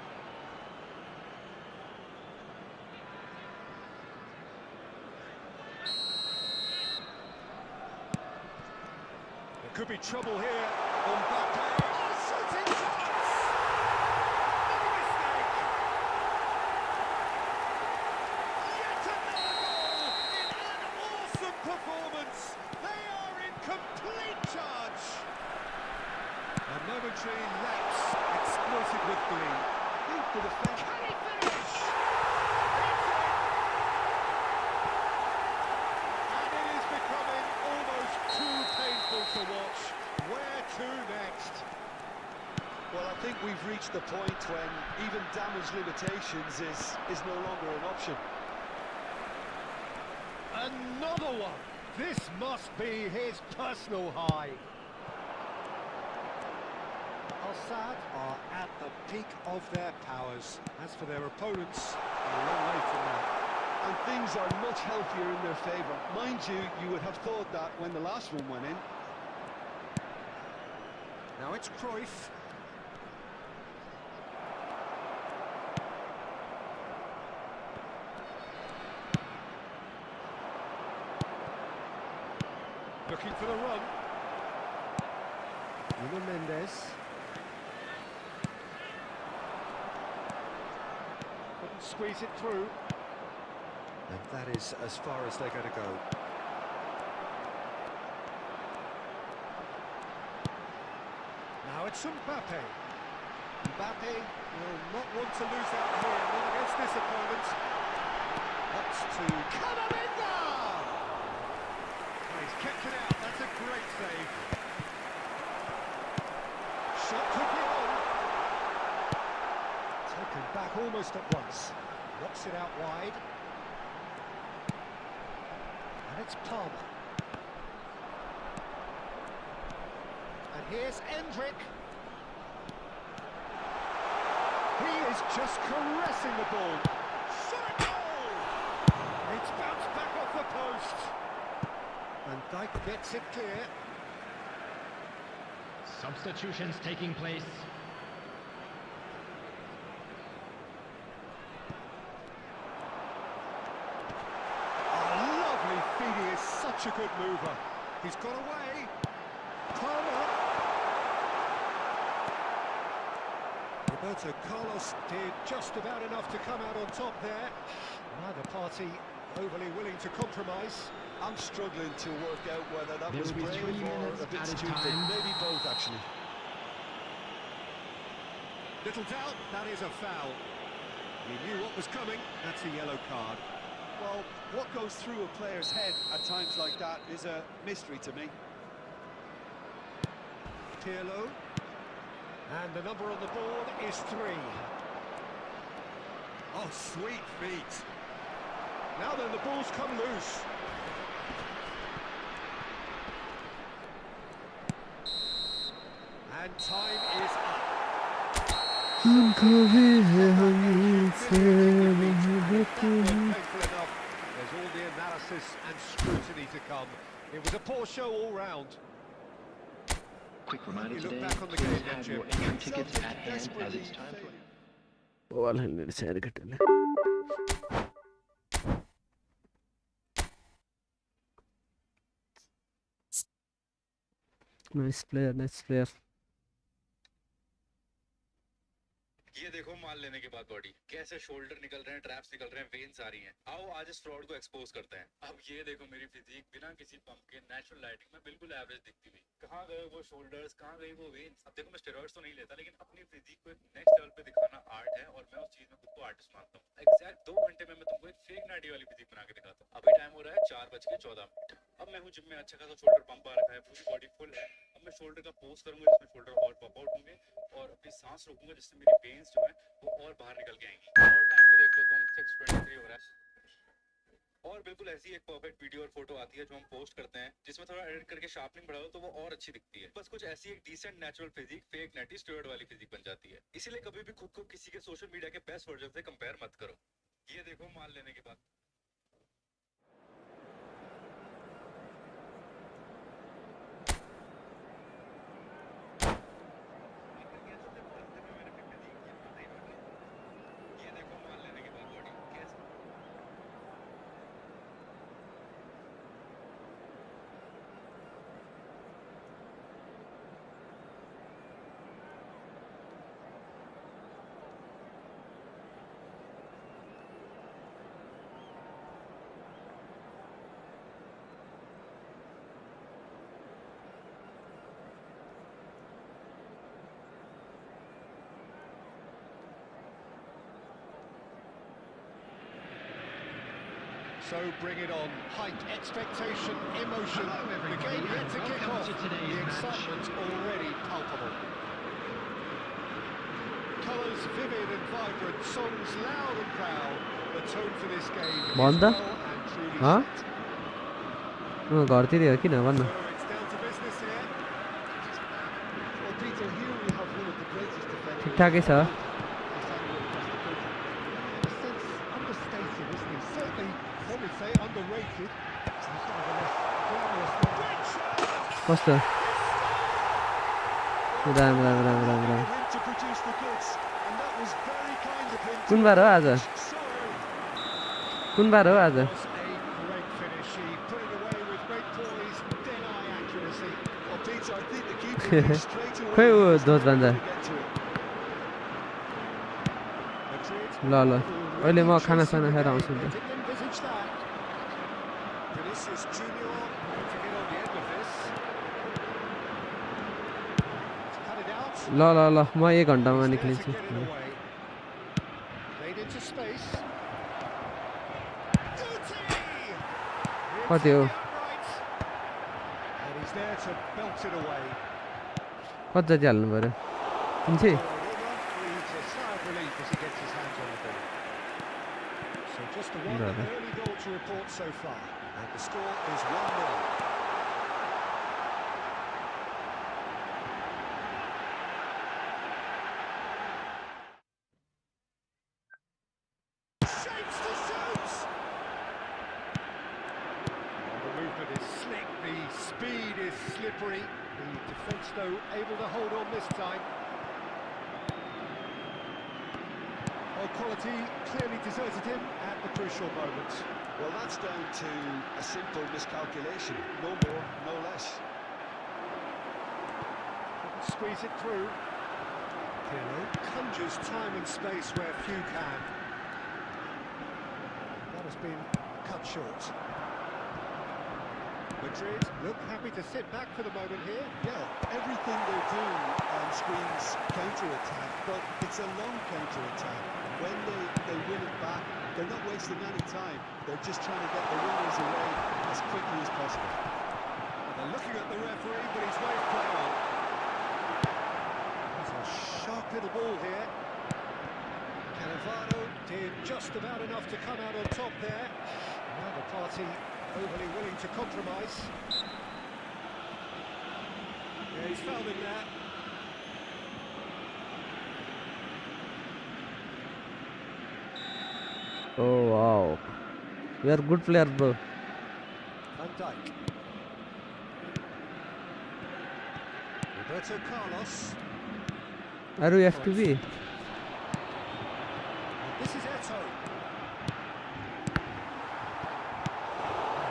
There could be trouble here. Mbappe. Oh, shooting chance! No mistake. Yet another goal in an awesome performance. They are in complete charge. A momentary lapse exploited with glee. Think the defence. Can he finish? It's in. And it is becoming almost too painful to watch. Where to next? Well, I think we've reached the point when even damage limitations is no longer an option. Another one. This must be his personal high. Al-Sadd are at the peak of their powers. As for their opponents, they're a long way from that. And things are much healthier in their favour. Mind you, you would have thought that when the last one went in. Now it's Cruyff. Looking for the run. Nuno Mendes. Couldn't squeeze it through. And that is as far as they're going to go. Now it's Mbappe. Mbappe will not want to lose out here, not against this opponent. That's to Camavinga! He's kept it out, that's a great save. Shot could be on. Taken back almost at once. Knocks it out wide. And it's Palmer. And here's Endrick. He is just caressing the ball. Shot a goal! It's bounced back off the post. And Dijk gets it clear. Substitutions taking place. Lovely feed, he is such a good mover. He's got away. Palmer. Roberto Carlos did just about enough to come out on top there. Neither party overly willing to compromise. I'm struggling to work out whether that There was will be 3 brave or minutes a bit added stupid. time. Maybe both, actually. Little doubt, that is a foul. He knew what was coming, that's a yellow card. Well, what goes through a player's head at times like that is a mystery to me. Pirlo. And the number on the board is 3. Oh, sweet feet. Now then, the ball's come loose. And time is up. Painful enough. There's all the analysis and scrutiny to come. It was a poor show all round. Quick reminder You look today, back on the please game, have Jim. your entry tickets at hand as it's time to... వాళ్ళని side కట్టాలి. Nice player, nice player. ये देखो माल लेने के बाद body कैसे shoulder निकल रहे हैं, ट्रैप्स निकल रहे हैं, वेन्स आ रही हैं। आओ आज इस फ्रॉड को एक्सपोज करते हैं। अब ये देखो मेरी फिजिक बिना किसी पंप के नेचुरल लाइटिंग में बिल्कुल एवरेज दिखती हुई। कहाँ गए वो शोल्डर्स, कहाँ गई वो वेन्स? अब देखो मैं स्टेरॉइड्स तो नहीं लेता, लेकिन अपनी फिजिक को एक नेक्स्ट लेवल पे दिखाना आर्ट है और मैं उस चीज में खुद को आर्टिस्ट मानता हूँ। एग्जैक्ट 2 घंटे में मैं तुमको एक फेक नाडी वाली फिजिक बना के दिखाता हूँ। अभी टाइम हो रहा है 4:14। अब मैं हूँ जिम में, अच्छा खासा शोल्डर पंप आ रखा है, पूरी बॉडी फुल है। अब मैं शोल्डर का पोज करूंगा जिसमें शोल्डर और पॉप आउट होंगे और अपनी सांस रोकूंगा जिससे मेरी वेन्स जो है वो और बाहर निकल के आएंगी। और टाइम भी देख लो तुम, 6:23 हो रहा है। और बिल्कुल ऐसी एक परफेक्ट वीडियो और फोटो आती है जो हम पोस्ट करते हैं, जिसमें थोड़ा एडिट करके शार्पनिंग बढ़ाओ तो वो और अच्छी दिखती है। बस कुछ ऐसी एक decent natural physique fake natty steroid वाली फिजिक बन जाती है। इसीलिए कभी भी खुद को किसी के सोशल मीडिया के बेस्ट वर्जन से कंपेयर मत करो। ये देखो माल लेने के बाद। So bring it on. Height, expectation, emotion. Hello, The everybody, game yet and to kick welcome off. to today's The match. excitement's already palpable. Colours vivid and vibrant, songs loud and proud. The tone for this game is Banda? well and truly Huh? set. घरतिर किन भन्नु? So it's down to business here. Well, Peter, here we have one of the greatest defenders. ठिकठाकै छ. Understated, isn't he? Certainly, some would say underrated. He's nevertheless glamorous. कस्तो? Ram Ram Ram Ram Ram. Him to produce the goods, and that was very kind of him. कुन बार हो आज? कुन बार हो आज? Was a great finish. He put it away with great poise, dead-eye accuracy. Well, Peter, I think the keeper knew straight away. खोइ ऊ दोष भन्छ. to get to it. ल ल अहिले म खानासाना खाएर आउँछु नि त. Didn't envisage that. Vinicius Junior to get on the end of this. Cut it out. ल ल ल म 1 घन्टामा He's there to निक्लिन्छु. get it away. Played into space. कति हो? And he's there to belt it away. कति जति हाल्नु पर्यो? 300? Breathes a sigh of relief as he gets his hands on the ball. So just the one Brother. early goal to report so far, and the score is 1-0. movement is slick, the speed is slippery. The defence, though, able to hold on this time. Well, quality clearly deserted him at the crucial moment. Well, that's down to a simple miscalculation. No more, no less. Couldn't squeeze it through. Pirlo conjures time and space where few can. That has been cut short. Madrid look happy to sit back for the moment here. Yeah, everything they do screams counter-attack, but it's a long counter-attack. When they win it back, they're not wasting any time. They're just trying to get the winners away as quickly as possible. They're looking at the referee, but he's waved play on. There's a sharp little ball here. Cannavaro did just about enough to come out on top there. Now the party overly willing to compromise. Yeah, he's fouled him there. Oh wow, you are good player, bro. Van Dijk. Roberto Carlos. Are you F2B? This is Eto.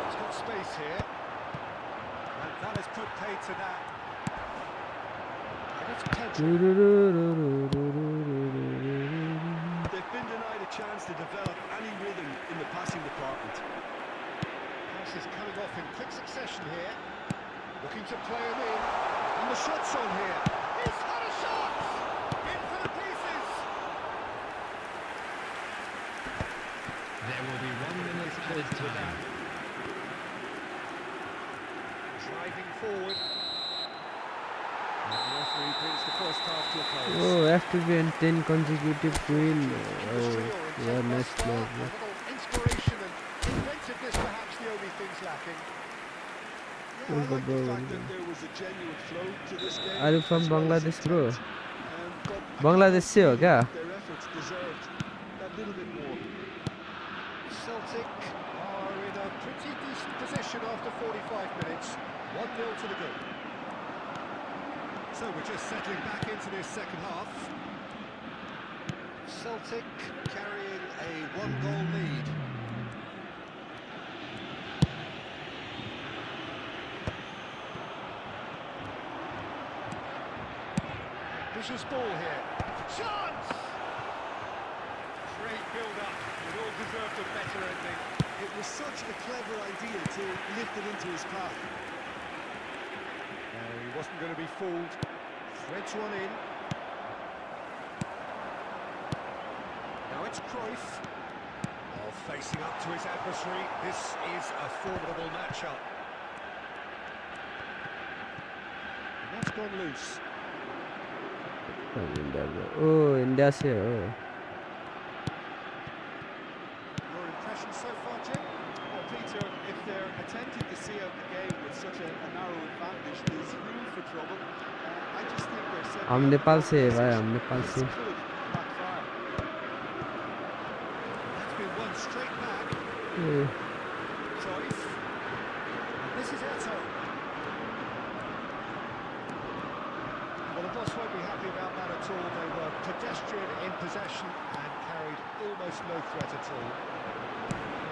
He's got space here. And that has put paid to that. And it's Pedro. They've been denied a chance to develop any rhythm in the passing department. Pass is coming off in quick succession here. Looking to play him in. And the shot's on here. He's got a shot! In for the pieces! There will be 1 minute added time. Driving forward. And the referee brings the first half to a close. Oh, F2B and 10 consecutive win. Oh, yeah, nice player, A bro. little inspiration and inventiveness, perhaps the only things lacking. Yeah, I like the fact that there was a genuine flow to this game. Are you from as well as Bangladesh, bro? intent. But I Bangladesh se ho kya? their efforts deserved that little bit more. Celtic are in a pretty decent position after 45 minutes. 1-0 to the good. So we're just settling back into this second half. Celtic carrying a 1-goal lead. Ambitious ball here. Chance! Great build-up. It all deserved a better ending. It was such a clever idea to lift it into his path. No, he wasn't going to be fooled. Threads one in. Now it's Cruyff. Oh, facing up to his adversary. This is a formidable matchup. And that's gone loose. From India, bro. Oh, India se ho. Your impression so far, Jim? Well, Peter, if they're attempting to see out the game with such a narrow advantage, there's room for trouble. I just think they're setting हम up Nepal से है progress भाई, हम Nepal this से. could backfire. That's been one straight back. Eh, Cruyff. And this is Eto. Well, the boss won't be happy about that at all. They were pedestrian in possession and carried almost no threat at all.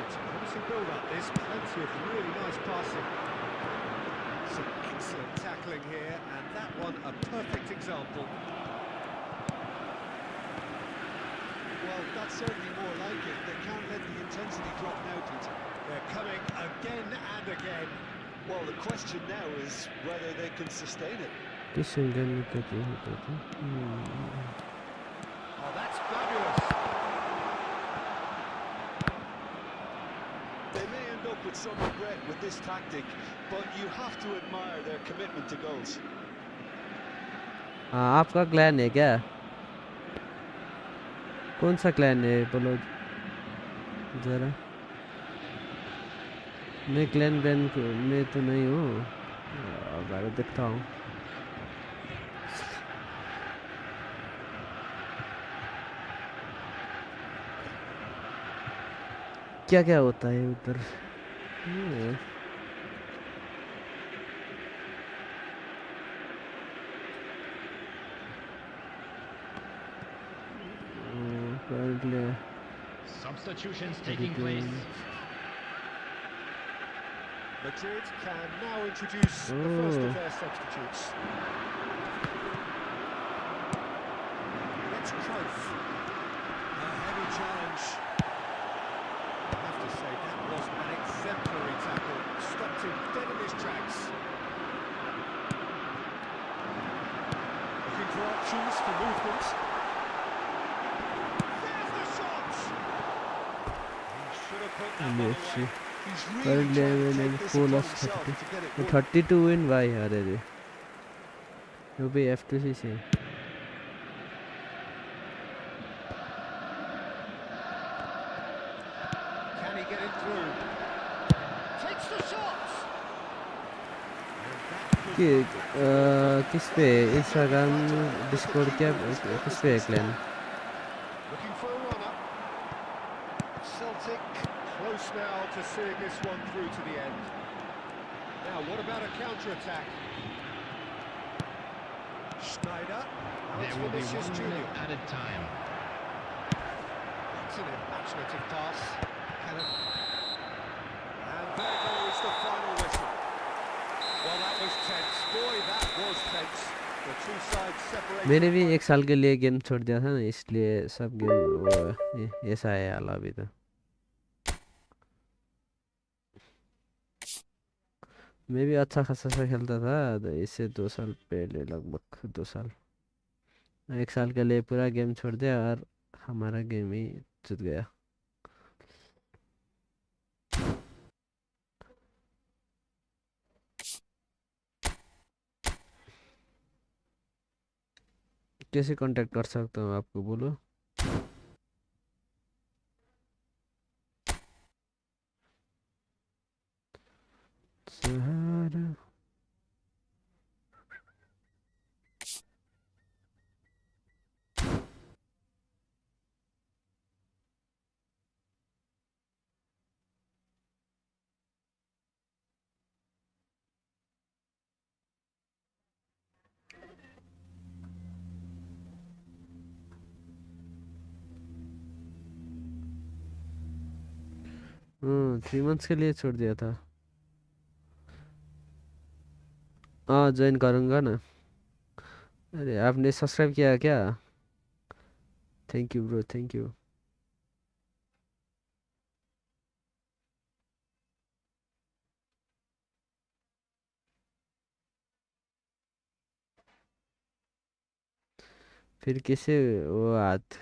It's a promising build-up, this. Plenty of really nice passing. Some excellent tackling here, and that one a perfect example. Well, that's certainly more like it. They can't let the intensity drop now, Peter. They're coming again and again. Well, the question now is whether they can sustain it. किस Indian में कहते हैं तो? Oh, that's fabulous. They may end up with some regret with this tactic, but you have to admire their commitment to goals. हाँ, आपका clan है क्या? कौन सा क्लैन है बोलो जरा. मैं क्लैन में तो नहीं हूँ. अगर देखता हूँ. क्या क्या होता है उधर. currently Substitutions taking place. Madrid can now introduce the first of their substitutes. It's Cruyff. A heavy challenge. I have to say that was an exemplary tackle. Stopped him dead in his tracks. Looking for options for movement. There's the shot! He should have put that one away. He's really currently trying to I'm in take this full upon of himself to get it 32 won. win भाई अरे रे वो भी F2C से Can he get it through? Takes the shot! कि किस पे Instagram Discord क्या किस पे है clan Looking for a runner. Celtic close now to seeing this one through to the end. Now, what about a counter-attack? Schneider. Now There it's will be Vinicius 1 Junior. minute added time. It's an imaginative pass. And there goes the final whistle. Well, that was tense. Boy, that was tense. The two sides separated. मैंने भी एक साल के लिए game छोड़ दिया था ना इसलिए सब गेम वो ऐसा है हाल अभी तो मैं भी अच्छा खासा सा खेलता था तो इससे 2 साल पहले लगभग 2 साल एक साल के लिए पूरा गेम छोड़ दिया और हमारा गेम ही जीत गया कैसे कांटेक्ट कर सकता हूँ आपको बोलो सहारा हाँ 3 मंथ्स के लिए छोड़ दिया था हाँ ज्वाइन करूँगा ना अरे आपने सब्सक्राइब किया क्या thank you bro thank you फिर कैसे वो हाथ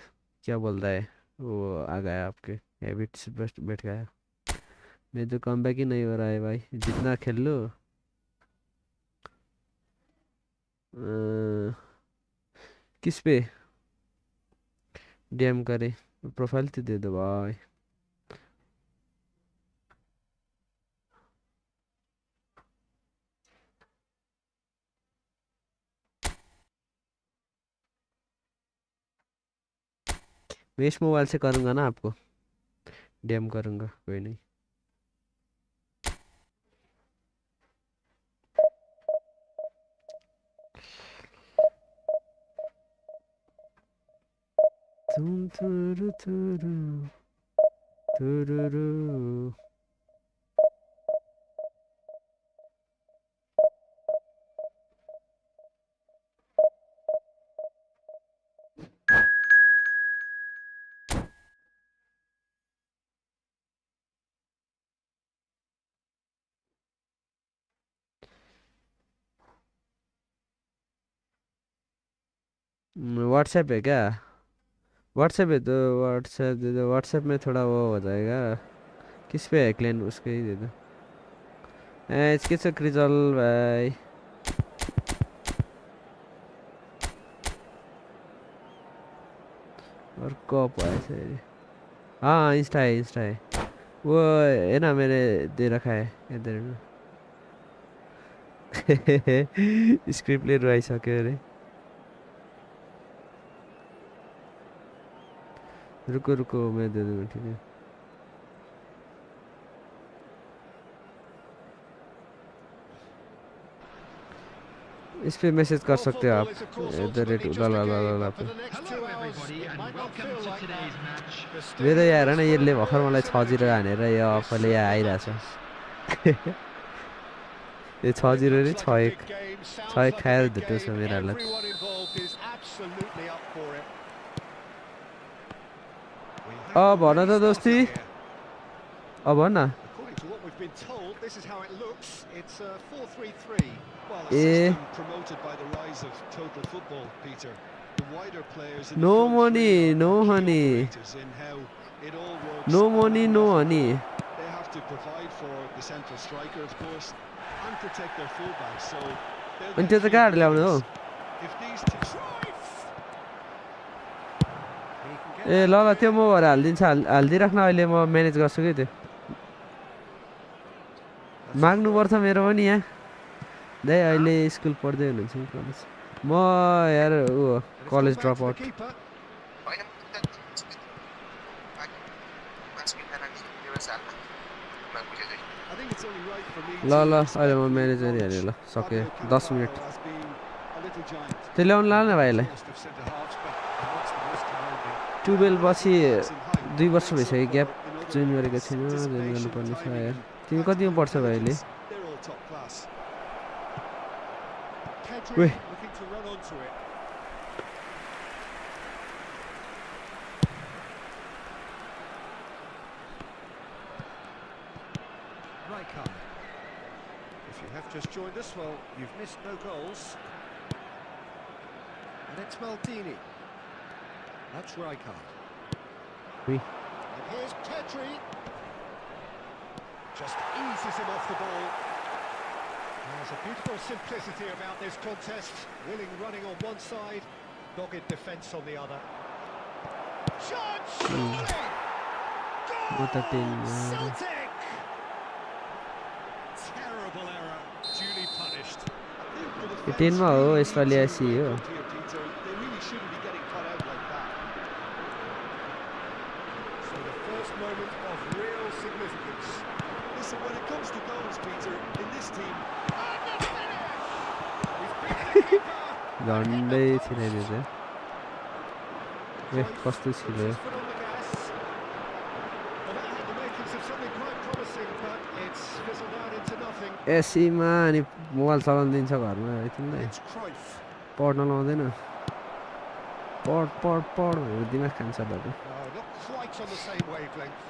क्या बोलता है वो आ गया आपके हैबिट्स बैठ गया मैं तो कम बैक ही नहीं हो रहा है भाई जितना खेल लो किस पे डीएम करे प्रोफाइल तो दे दो भाई मैं इस मोबाइल से करूँगा ना आपको डीएम करूँगा कोई नहीं तुम तुरु तुरु तुरुरु व्हाट्सएप है क्या व्हाट्सएप है तो व्हाट्सएप दे दो व्हाट्सएप में थोड़ा वो हो जाएगा किस पे है क्लेन उसके ही दे दो इसके से क्रिजल भाई और कॉप ऐसे हाँ इंस्टा है वो है ना मैंने दे रखा है इधर में स्क्रिप्ट ले रहा है के अरे रुको रुको मैं दे दूँगा ठीक है इस पे मैसेज कर सकते हो आप इधर रेट ला ला ला ला पे everybody, it and might not welcome feel to like that. today's match. The मेरो stadium यार is न full यसले of भर्खर मलाई players 6-0 and हानेर यो energies. अफले यहाँ आइरहेछ यो Well, it 6-0 रे looks like a 6-1 big game, sounds 6-1 like a खाएर big धुट्टो छ game. मेरो हालत Everyone involved is absolutely up for it. We have भन already त दोस्ती started here. भन न According to what we've been told, this is how it looks. It's a 4-3-3. Well, a Eh. system promoted by the rise of total football, Peter. The wider players in No the front money, three are no key honey. operators in how it all works. No on money, and no off the honey. ball. They have to provide for the central striker, of course, and protect their fullbacks. So they'll अनि get त्यो चाहिँ कहाँ few ल्याउने हो goals. If these two He can get ए ल that ल clear. त्यो म भएर हालिदिइराख्न अहिले म म्यानेज गर्छु कि त्यो That's a माग्नुपर्छ मेरो पनि यहाँ दाइ अहिले स्कुल पढ्दै हुनुहुन्छ कि कलेज म यार ऊ And it's gone college back drop to the out keeper. I think it's only right for me ल to ल अहिले म respectfully म्यानेज गरिहालेँ ल acknowledge सकेँ Fabio 10 minute Cannavaro as being a little giant. त्यो ल्याउनु लाने भाइलाई Lost of centre halves, but amongst the most commanding. Twelve पछि Perhaps in height, 2 वर्ष makes up भइसक्यो gap for, in other join गरेको areas, छैन जोइन anticipation, गर्नुपर्ने छ timing, यार and तिमी कतिमा tactical पढ्छ भाइ अहिले intelligence. They're all top class. Pedri Wait. looking to run onto it. Rijkaard. If you have just joined us, well, you've missed no goals. And it's Maldini. That's Rijkaard. Oui. And here's Pedri. Just eases him off the ball. There's a beautiful simplicity about this contest. Willing running on one side, dogged defence on the other. Shot! Surely! What a team, Goal! man. Celtic! Terrible error, duly punished. I think the yo defence 10 मा हो really यसपालि need to आइसी हो wake up here, Peter. They really shouldn't be getting caught out like that. So the first moment of real significance. Listen, when it comes to goals, Peter, in this team, And the finish! He's beaten the keeper. झन्डै छिराइदियो चाहिँ ए Cruyff कस्तो puts छिर्यो his foot on the gas. Well, that had the makings of something quite promising, but it's fizzled out into nothing. एसीमा अनि mobile चलाउनु दिन्छ घरमा है तिमीलाई It's Cruyff. पढ्न लाउँदैन पढ पढ पढ भनेर दिमाग खान्छ दाजु No, not quite on the same wavelength.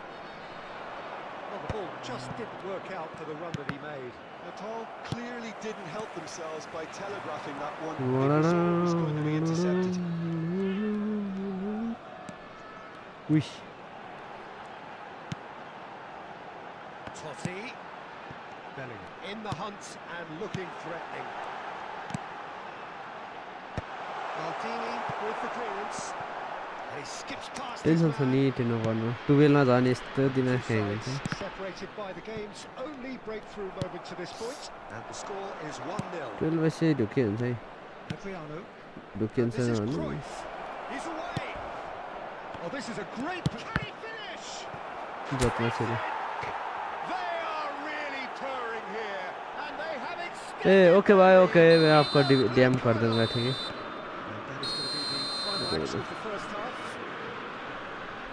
Well, the ball just didn't work out for the run that he made. Natal clearly didn't help themselves by telegraphing that one. It was always going to be intercepted. उइ Totti. Bellingham in the hunt and looking threatening. Maldini with the clearance. And he skips past his tension छ man. नि टेन्नु गर्नु टुवेलमा झन् यस्तो दिमाग Two खाइन्छ sides separated by the game's only breakthrough moment to this point, and the score is 1-0. 12 पछि ढुक्के हुन्छ है Adriano. ढुक्किन्छ This is भन्नु Cruyff. He's away. Oh, this is a great. Can he finish? जतमा छिरे They are really purring here, and they have A extended. Okay भाई okay मैं आपको DM कर दूंगा ठीक है And that is going to be the final action of the first half.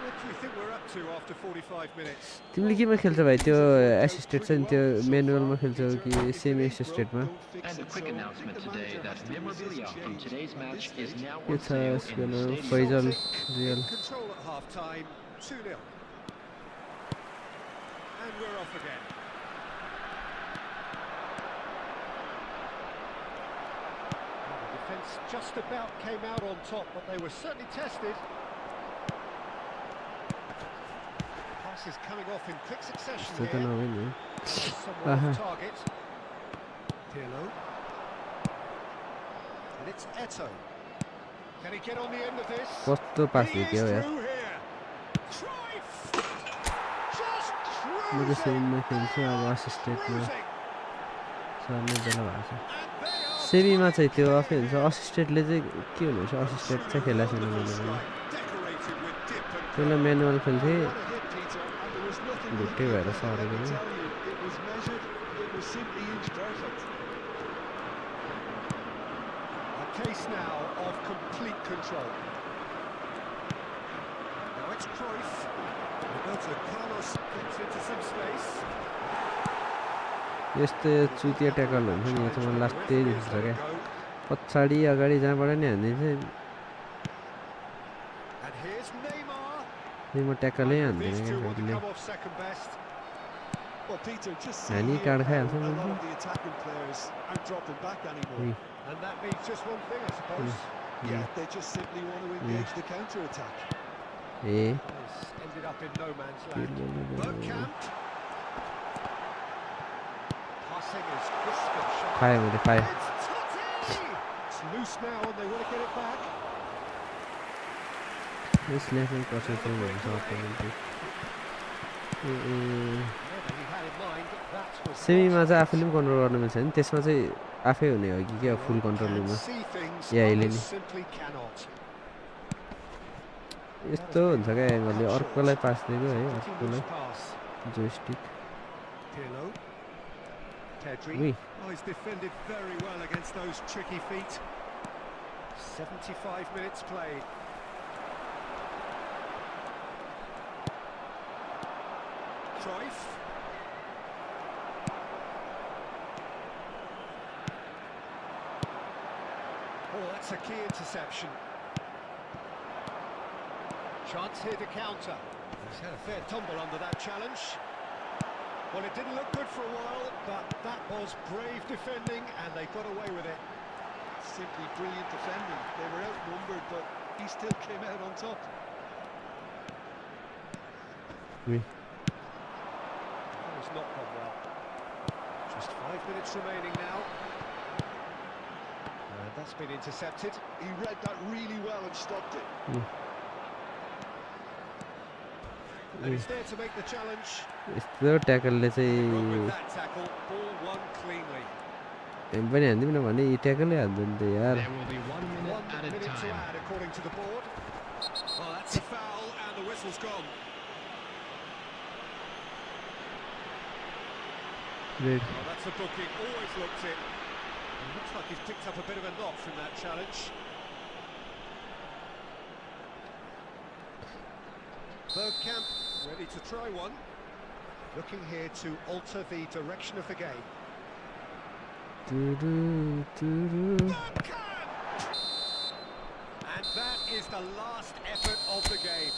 What do you think we're up to after 45 minutes? तिमीले केमा खेल्छ भाइ त्यो एसिस्टेड छ नि त्यो म्यानुअलमा खेल्छौ कि semi एसिस्टेडमा And a quick announcement today that memorabilia from today's match is now के on छ sale यसको in the नाम stadium. Faizal Celtic real in control at half-time, 2-0. And we're off again. Well, the defence just about came out on top, but they were certainly tested. Passes coming off in quick succession त्यो त here. नभए नि Somewhere Uh-huh. off target. Pirlo. And it's Eto. Can he get on the end of this? कस्तो पास He is दियो यार through here. Cruyff! Just म त cruising. सेमीमा खेल्छु अब They are असिस्टेडमा cruising. सर्ने बेला भएको छ And they are सेमीमा चाहिँ त्यो playing आफै हुन्छ here. असिस्टेडले चाहिँ के हुन्छ असिस्टेड चाहिँ खेला छैन Wonderful मैले strike, decorated with dip and पहिला curve. म्यानुअल खेल्थेँ What a hit, Peter, and there was nothing he ढुक्कै could भएर do. Let सरेको me नि tell you, it was measured, it was simply inch perfect. A case now of complete control. Cruyff. Roberto Carlos gets into some space. यस्तो चुतिया tackle हुन्छ नि यो चाहिँ मलाई last त्यही दिन्छ क्या पछाडि अगाडि जहाँबाट नि हान्दिन्छ And here's Neymar. नि म ट्याकलै These हान्दिनँ two क्या want to कहिले come off second best. Well, Peter, just see Any here card how has a him, lot of the attacking players aren't dropping back anymore. And that means just one thing, I suppose. Yeah, they just simply want to engage the counter-attack. A It's ended up in no man's land. Bergkamp. Passing is crisp and sharp. खाएँ मैले खाएँ It's Totti! It's loose now and they want to get it back. यसले चाहिँ कसरी चाहिँ हुन्छ Whatever he had in mind, that was सेमीमा चाहिँ आफूले पनि कन्ट्रोल गर्न मिल्छ नि त्यसमा चाहिँ आफै हुने हो कि क्या full कन्ट्रोलमा can see things Yeah, others Eleni. simply cannot. यस्तो हुन्छ क्या एङ्गलले अर्कोलाई पास दिएको है Pretty अर्कोलाई loose pass. Joystick Pirlo. Pedri. Oui. Oh, he's defended very well against those tricky feet. 75 minutes played. Cruyff. Oh, that's a key interception. Chance here to counter. He's had a fair tumble under that challenge. Well, it didn't look good for a while, but that was brave defending, and they got away with it. Simply brilliant defending. They were outnumbered, but he still came out on top. Oui. Oh, it's not gone well. Just 5 minutes remaining now. And that's been intercepted. He read that really well and stopped it. And he's there to make the challenge. यस्तो ट्याकलले Run चाहिँ with that tackle, ball won cleanly. एम पनि हान्दिउँ न भने यी ट्याकलै हान्दैन त यार There will be 1 minute 1 added minute to time. add, according to the board. Oh, that's a foul, and the whistle's gone. Red Oh, that's a booking, always looked it. It looks like he's picked up a bit of a knock from that challenge. Bergkamp ready to try one. Looking here to alter the direction of the game. Bergkamp! And that is the last effort of the game.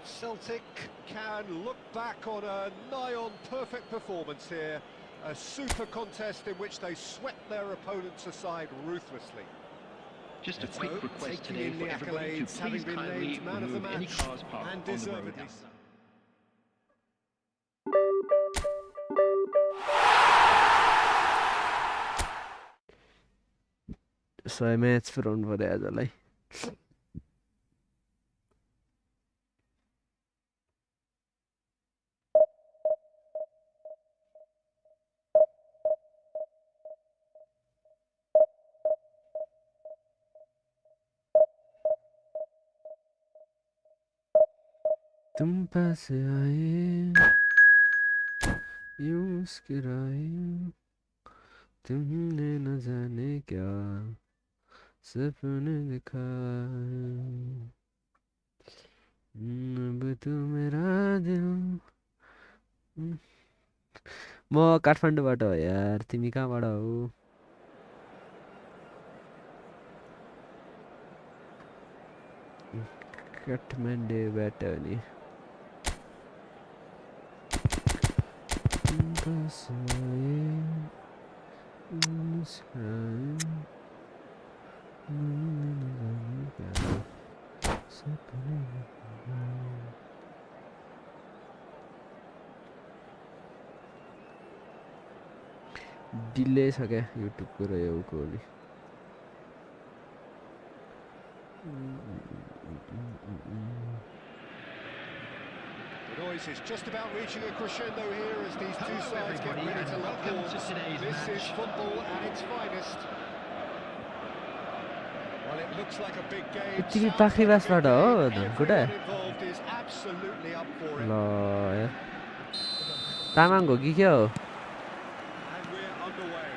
Celtic can look back on a nigh-on perfect performance here. A super contest in which they swept their opponents aside ruthlessly. Just a So, quick request taking today in for the everybody to accolades, having please been kindly named man of the remove any match, cars parked and on the road deservedly outside. सय match पुऱ्याउनु पऱ्यो आजलाई तुम पास आए यूं मुस्कुराए तुमने न जाने क्या सपने दिखाए अब तू मेरा दिल म काठमाडौँबाट हो यार तिमी कहाँबाट हो काठमाडौँबाट हो नि बस आए मुस्कुराए डिले छ क्या युट्युबको र एउको नि The noise is just about reaching a crescendo here as these two Hello sides get everybody ready and to lock welcome to horns. today's This is match. football at its finest. Well, it looks like a big game. तिमी Sounds like a big पाखरीबासबाट हो game. Dhankuta Everyone involved is absolutely up for it. ल यार तामाङ हो कि क्या हो And we're underway.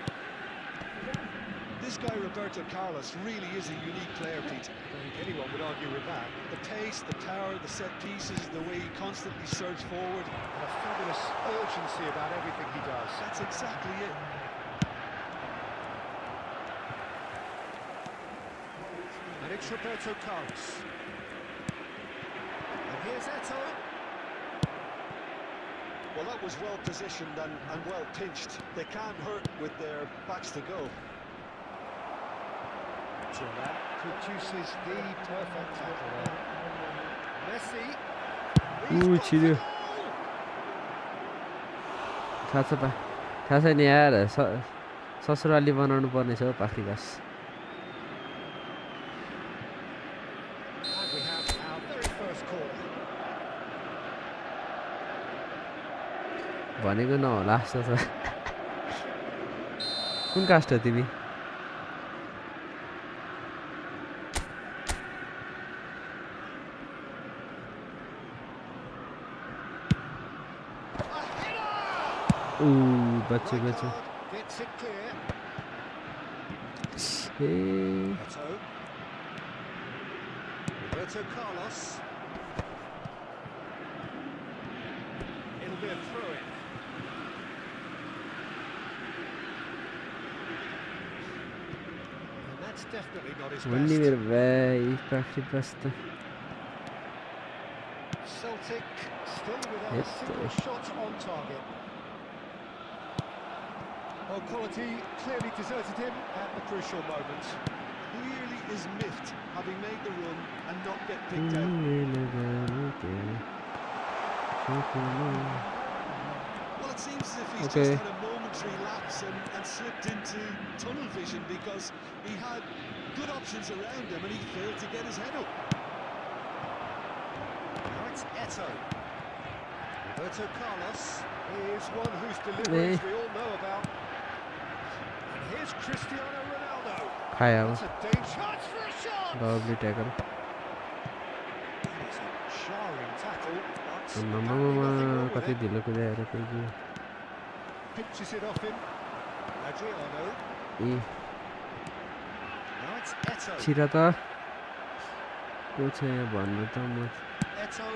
This guy, Roberto Roberto Carlos really is a unique player, Pete. I don't think anyone would argue with that. The pace, the power, the set pieces, the way he constantly surges forward. And a fabulous urgency about everything he does. That's exactly it. And it's Roberto Carlos. And here's Eto. Well, that was well positioned and well pinched. They can't hurt with their backs to go. That produces the perfect tackle there. Messi. छिर्यो थाहा छ थाहा छैन यार ससुराली बनाउनु पर्ने छ पाखिबास And we have our very first call. भनेको नहोला जस्तो छ कुन कास्ट हो तिमी बच्चे बच्चे Gets it clear. A Eto. Roberto Carlos. It'll be a throw-in. And that's definitely not his भन्ने best. मेरो भाइ पाखिबास त Celtic still without a Yes, single shot on target. Well, quality clearly deserted him at the crucial moment. Clearly is miffed, having made the run and not get picked out. Well, it seems as if he's Okay. just had a momentary lapse and slipped into tunnel vision because he had good options around him and he failed to get his head up. Now it's Eto. Roberto Carlos is one whose deliveries we all know about. And here's Cristiano Ronaldo. खायो That's a danger chance for a shot. Lovely tackle That is a jarring tackle, but नम्बरमा apparently nothing wrong कति with it. ढिलो कुदाएर पुग्यो Pinches it off him. Adriano. A Now it's Eto. छिरा त को छ यहाँ भन्नु त म Eto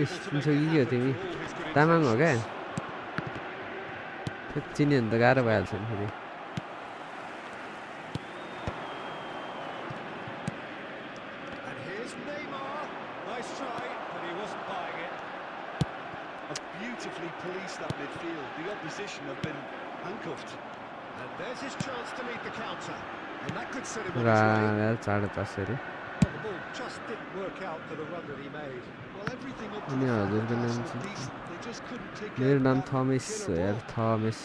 इस unable to तुमसे make it के हो happen तिमी for all his good Tamang हो क्या intentions. चिन्यो भने त गाह्रो भइहाल्छ नि फेरि And here's Neymar. Nice try, but he wasn't buying it. Beautifully policed that midfield. The opposition have been handcuffed. And there's his chance to lead the counter. And that could set him on his पुरा way. यार 4:10 Well, the ball just didn't work out for the run that he made. Well, everything up to अनि the हजुरको नाम was चाहिँ decent. They just couldn't take मेरो out नाम that थमेस हो killer यार ball. थमेस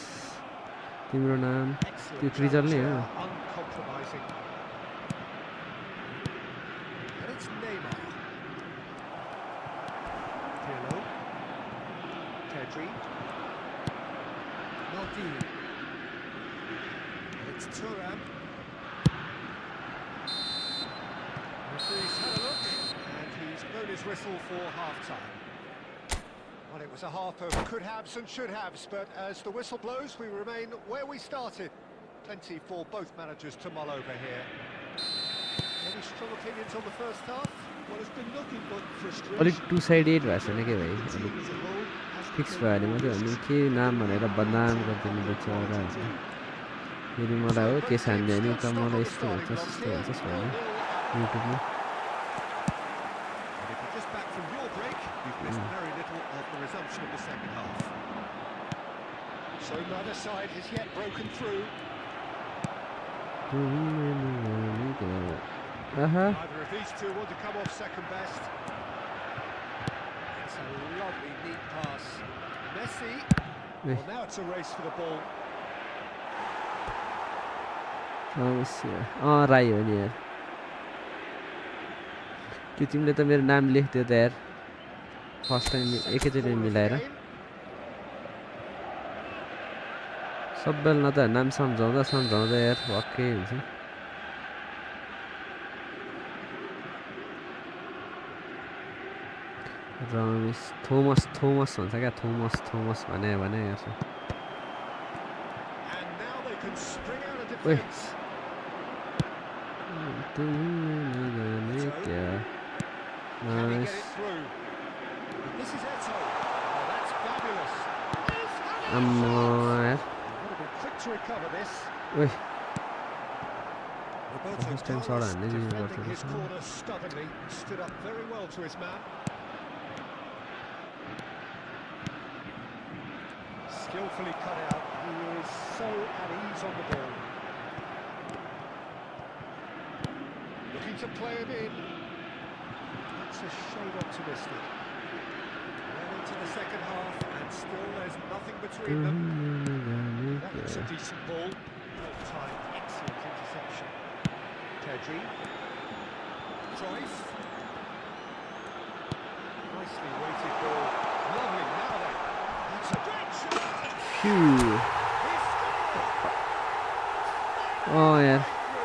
तिम्रो नाम Excellent त्यो क्रिजल नै challenge हो there, uncompromising. And it's Neymar. Pirlo. Pedri. Maldini. And it's Thuram. Referee's had a look, and he's blown his whistle for half-time. Well, it was a half of could-haves and should-haves, but as the whistle blows, we remain where we started. Plenty for both managers to mull over here. Any strong opinions on the first half? Well, it's been nothing but frustration. अलिक to sided भएको छैन क्या भाइ The अलिक team as a whole has fix become भयो भने मात्रै more भने के नाम भनेर बदनाम गरिदिनु रहेछ होला फेरि मलाई हो के सान्ने नि त मलाई यस्तो हुन्छ यस्तो हुन्छ भने युट्युबमा And if you're just back from your break, you've missed very little of the resumption of the second half. So neither side has yet broken through. आहा Either of these two want to come off second best. It's a lovely, neat pass. Messi. Well, now it's a race for the ball. समस्या राई हो नि यार त्यो तिमीले त मेरो नाम लेख्थ्यो त यार फर्स्ट टाइम एकैचोटि मिलाएर सबैलाई त नाम सम्झाउँदा सम्झाउँदा यार वाक्कै हुन्छ रमेश थोमस थोमस भन्छ क्या थोमस थोमस भने गर्छ And now they can spring out of Oi. defence. तुमने न जाने क्या Can he get nice it through? This is Eto. Oh, that's fabulous. He's had a अम्मा shot. यार Got to be quick to recover this. ओए Roberto first time सड Carlos हान्ने दिनु पर्छ defending his रहेछ corner stubbornly, stood up very well to his man. Skillfully cut out. He is so at ease on the ball. Looking to play him in. That's a shade optimistic. Well into the second half, and still there's nothing between them. तुमने न जाने That was क्या a decent ball. Well timed, excellent interception. Pedri. Cruyff. Nicely weighted ball. Lovely, now then. That's a great shot. Few He's scored. यार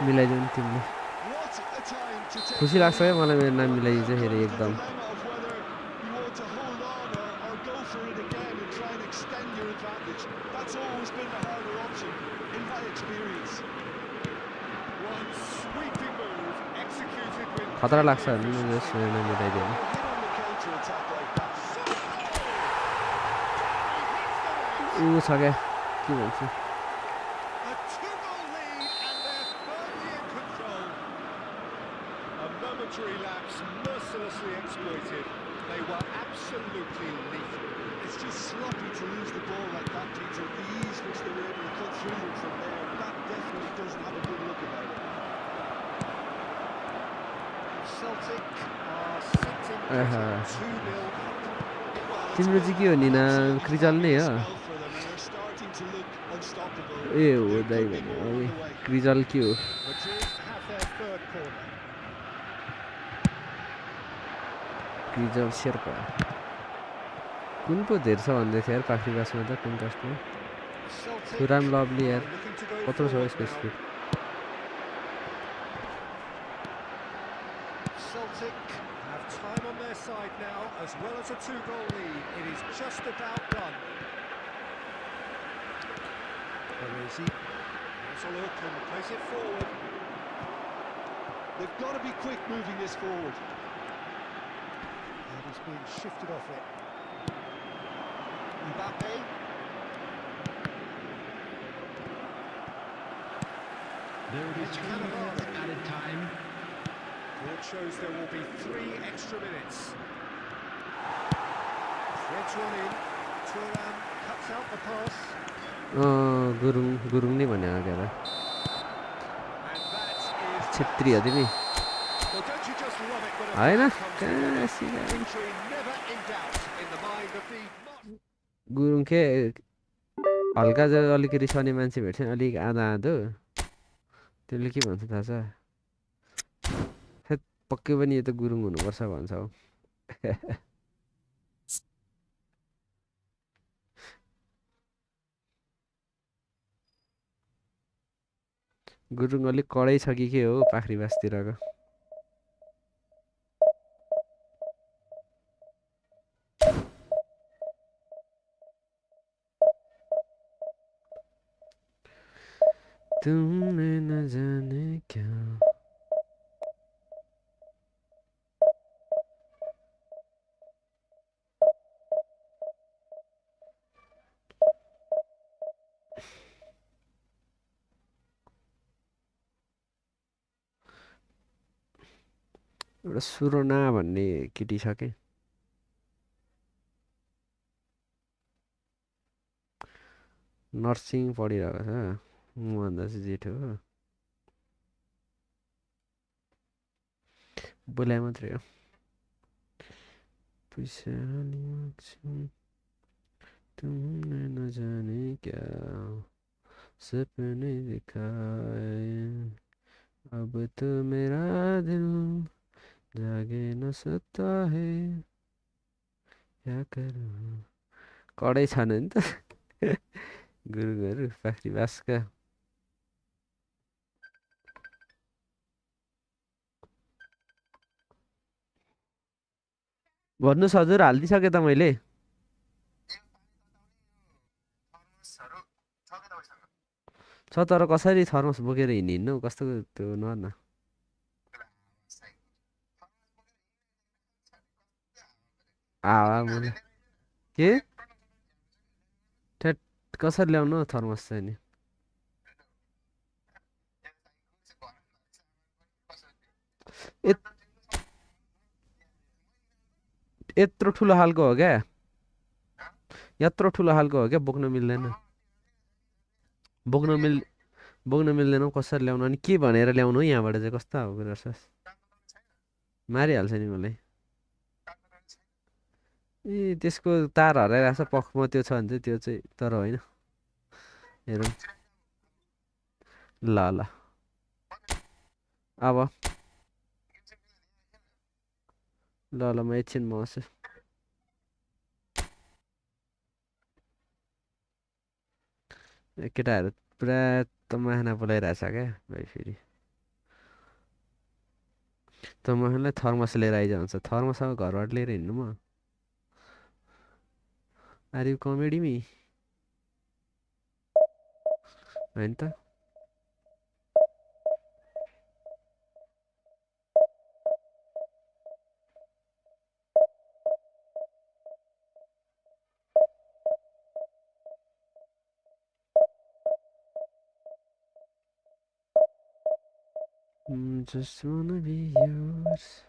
मिलाइदिनु तिमीले What a time to take खुसी लाग्छ है मलाई मेरो नाम मिलाइदिँदाखेरि the एकदम dilemma of whether you want to hold on or go for it again and try and extend your advantage. That's always been the harder option, in my experience. One sweeping move, executed with खतरा लाग्छ deadly हेर्नु efficiency. जस मेरो नाम मिलाइदियो You hit on the counter-attack like that. He hits the net. ऊ छ क्या के भन्छु A two-goal lead, and they're firmly in control. A momentary lapse mercilessly exploited. They were absolutely lethal. It's just sloppy to lose the ball like that, Peter. The ease which they were able to cut through them from there, that definitely doesn't have a good look about it. Celtic are sitting आहा। 2-0 up. तिम्रो चाहिँ के हो निना क्रिजल नै हो Spell for them, and they're starting to look unstoppable. ए हो There Dai could be भने more on अघि the way. क्रिजल के हो Madrid have their third corner. क्रिजल Sherpa कुन पो धेरै छ भन्दै थियो यार पाखरी बासमा त कुन कास्टमा Celtic पुराम लभली यार are looking to go कत्रो छ forward यसको now. Speed Celtic have time on their side now, as well as a two-goal lead. It is just about done. Baresi has a look and plays it forward. They've got to be quick moving this forward. And he's being shifted off it. Mbappe. There it is, 2 minutes added time. Board shows there will be 3 extra minutes. Threads one in. Thuram cuts out the pass. Gurung Gurung नै भने क्या And that is... Chhetri हो तिमी Well, don't you just love it when a होइन goal comes कहाँ together? सिधा Victory never in doubt in the mind of the... Gurung के हल्का जब अलिक रिसाउने मान्छे भेट्छ नि अलिक आधा आधो त्यसले के भन्छ थाहा छ हेत पक्कै पनि यो त गुरुङ हुनुपर्छ भन्छ हौ गुरुङ अलिक कडै छ कि के हो पाखरी बासतिरको तुमने न जाने क्या एउटा सुरोना भन्ने केटी छ के नर्सिङ पढिरहेको छ मभन्दा चाहिँ जेठो हो बोलाए मात्रै हो पैसा तुमने न जाने क्या सपने दिखाए अब तो मेरा दिल जागे न सकता है क्या करूं कडै छन् नि त गुरुङहरू पाखरी बासका भन्नुहोस् हजुर हालिदिइसकेँ त मैले छ तर कसरी थर्मस बोकेर हिँड्नु कस्तो त्यो न मुला के ठ्याट कसरी ल्याउनु थर्मस चाहिँ नि यत्रो ठुलो खालको हो क्या यत्रो ठुलो खालको हो क्या बोक्न मिल्दैन बोक्न मिल्दैन कसरी ल्याउनु अनि के भनेर ल्याउनु यहाँबाट चाहिँ कस्तो अब गर्छस् मारिहाल्छ नि मलाई ए त्यसको तार हराइरहेको छ पखमा त्यो छ भने चाहिँ त्यो चाहिँ तर होइन हेरौँ ल ल अब ल ल म एकछिनमा आउँछु केटाहरू पुरा तमाखा बोलाइरहेछ क्या भाइ फेरि तमाखालाई थर्मस लिएर आइजान्छ थर्मस अब घरबाट लिएर हिँड्नु म आर यु कमेडी मी होइन त Just wanna be yours.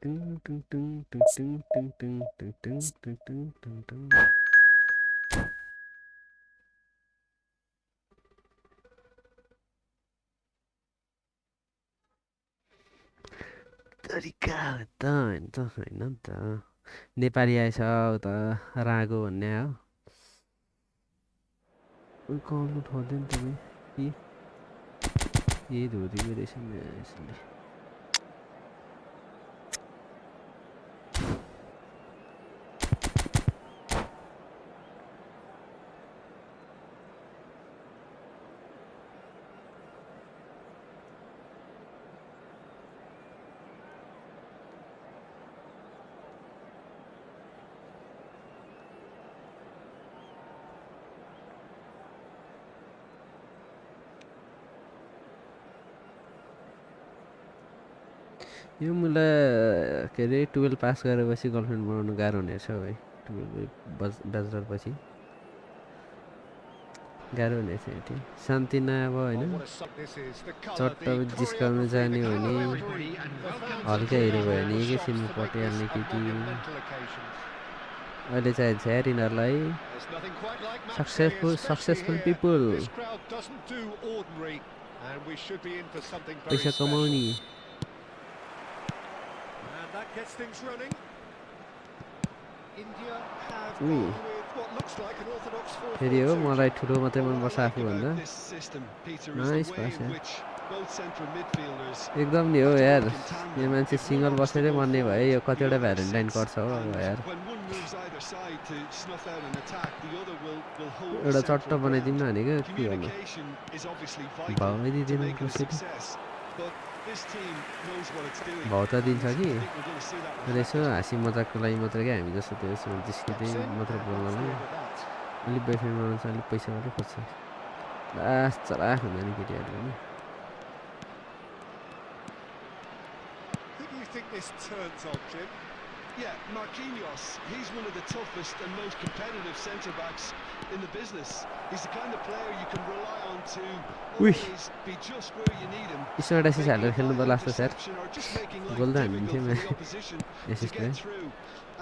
Ding ding ding ding ding ding ding ding ding ding ding ding ding. तरिका त होइन नि त नेपाली आएछ उता रागो भन्ने हो कल उठाउँदैन तपाईँ यही धोतीको रहेछ नि यसले यो मलाई के अरे 12 पास गरेपछि गर्लफ्रेन्ड बनाउनु गाह्रो हुनेछ है 12 ब्याचलर पछि गाह्रो हुनेछ यति शान्ति नआब होइन चट्ट जिस्काउनु जाने हो भने हल्का हेऱ्यो भयो भने एकैछिनमा पटिहाल्ने केटी अहिले चाहिन्छ यार यिनीहरूलाई सक्सेसफुल पिपुल पैसा कमाउने Gets things running. India have gone with what looks like an orthodox 4-4-2. फेरि हो मलाई ठुलो मात्रै मनपर्छ आफूभन्दा नाइस पास यार एकदम नि हो यार यो मान्छे सिङ्गल बसेरै मर्ने भयो यो कतिवटा भ्यालेन्टाइन गर्छ हो अब यार एउटा चट्ट बनाइदिउँ न भनेको के गर्नु भाउमै दिँदैन कसरी भाउ त दिन्छ कि यसो हाँसी मजाकको लागि मात्रै क्या हामी जस्तो त्यो यसो जिस्किँदै मात्रै बोल्नु अलिक बोयफ्रेन्ड बनाउनु चाहिँ अलिक पैसा मात्रै खोज्छ लास चलाख हुन्छ नि केटीहरूले नि Who do you think this turns on, Jim? Yeah, Marquinhos, he's one of the toughest and most competitive centre-backs in the business. He's the kind of player you can rely on to always be just where you need him. इसमा डाइसिस हालेर खेल्नु पर्ला जस्तो sir गोल त हानिदिन्थ्यो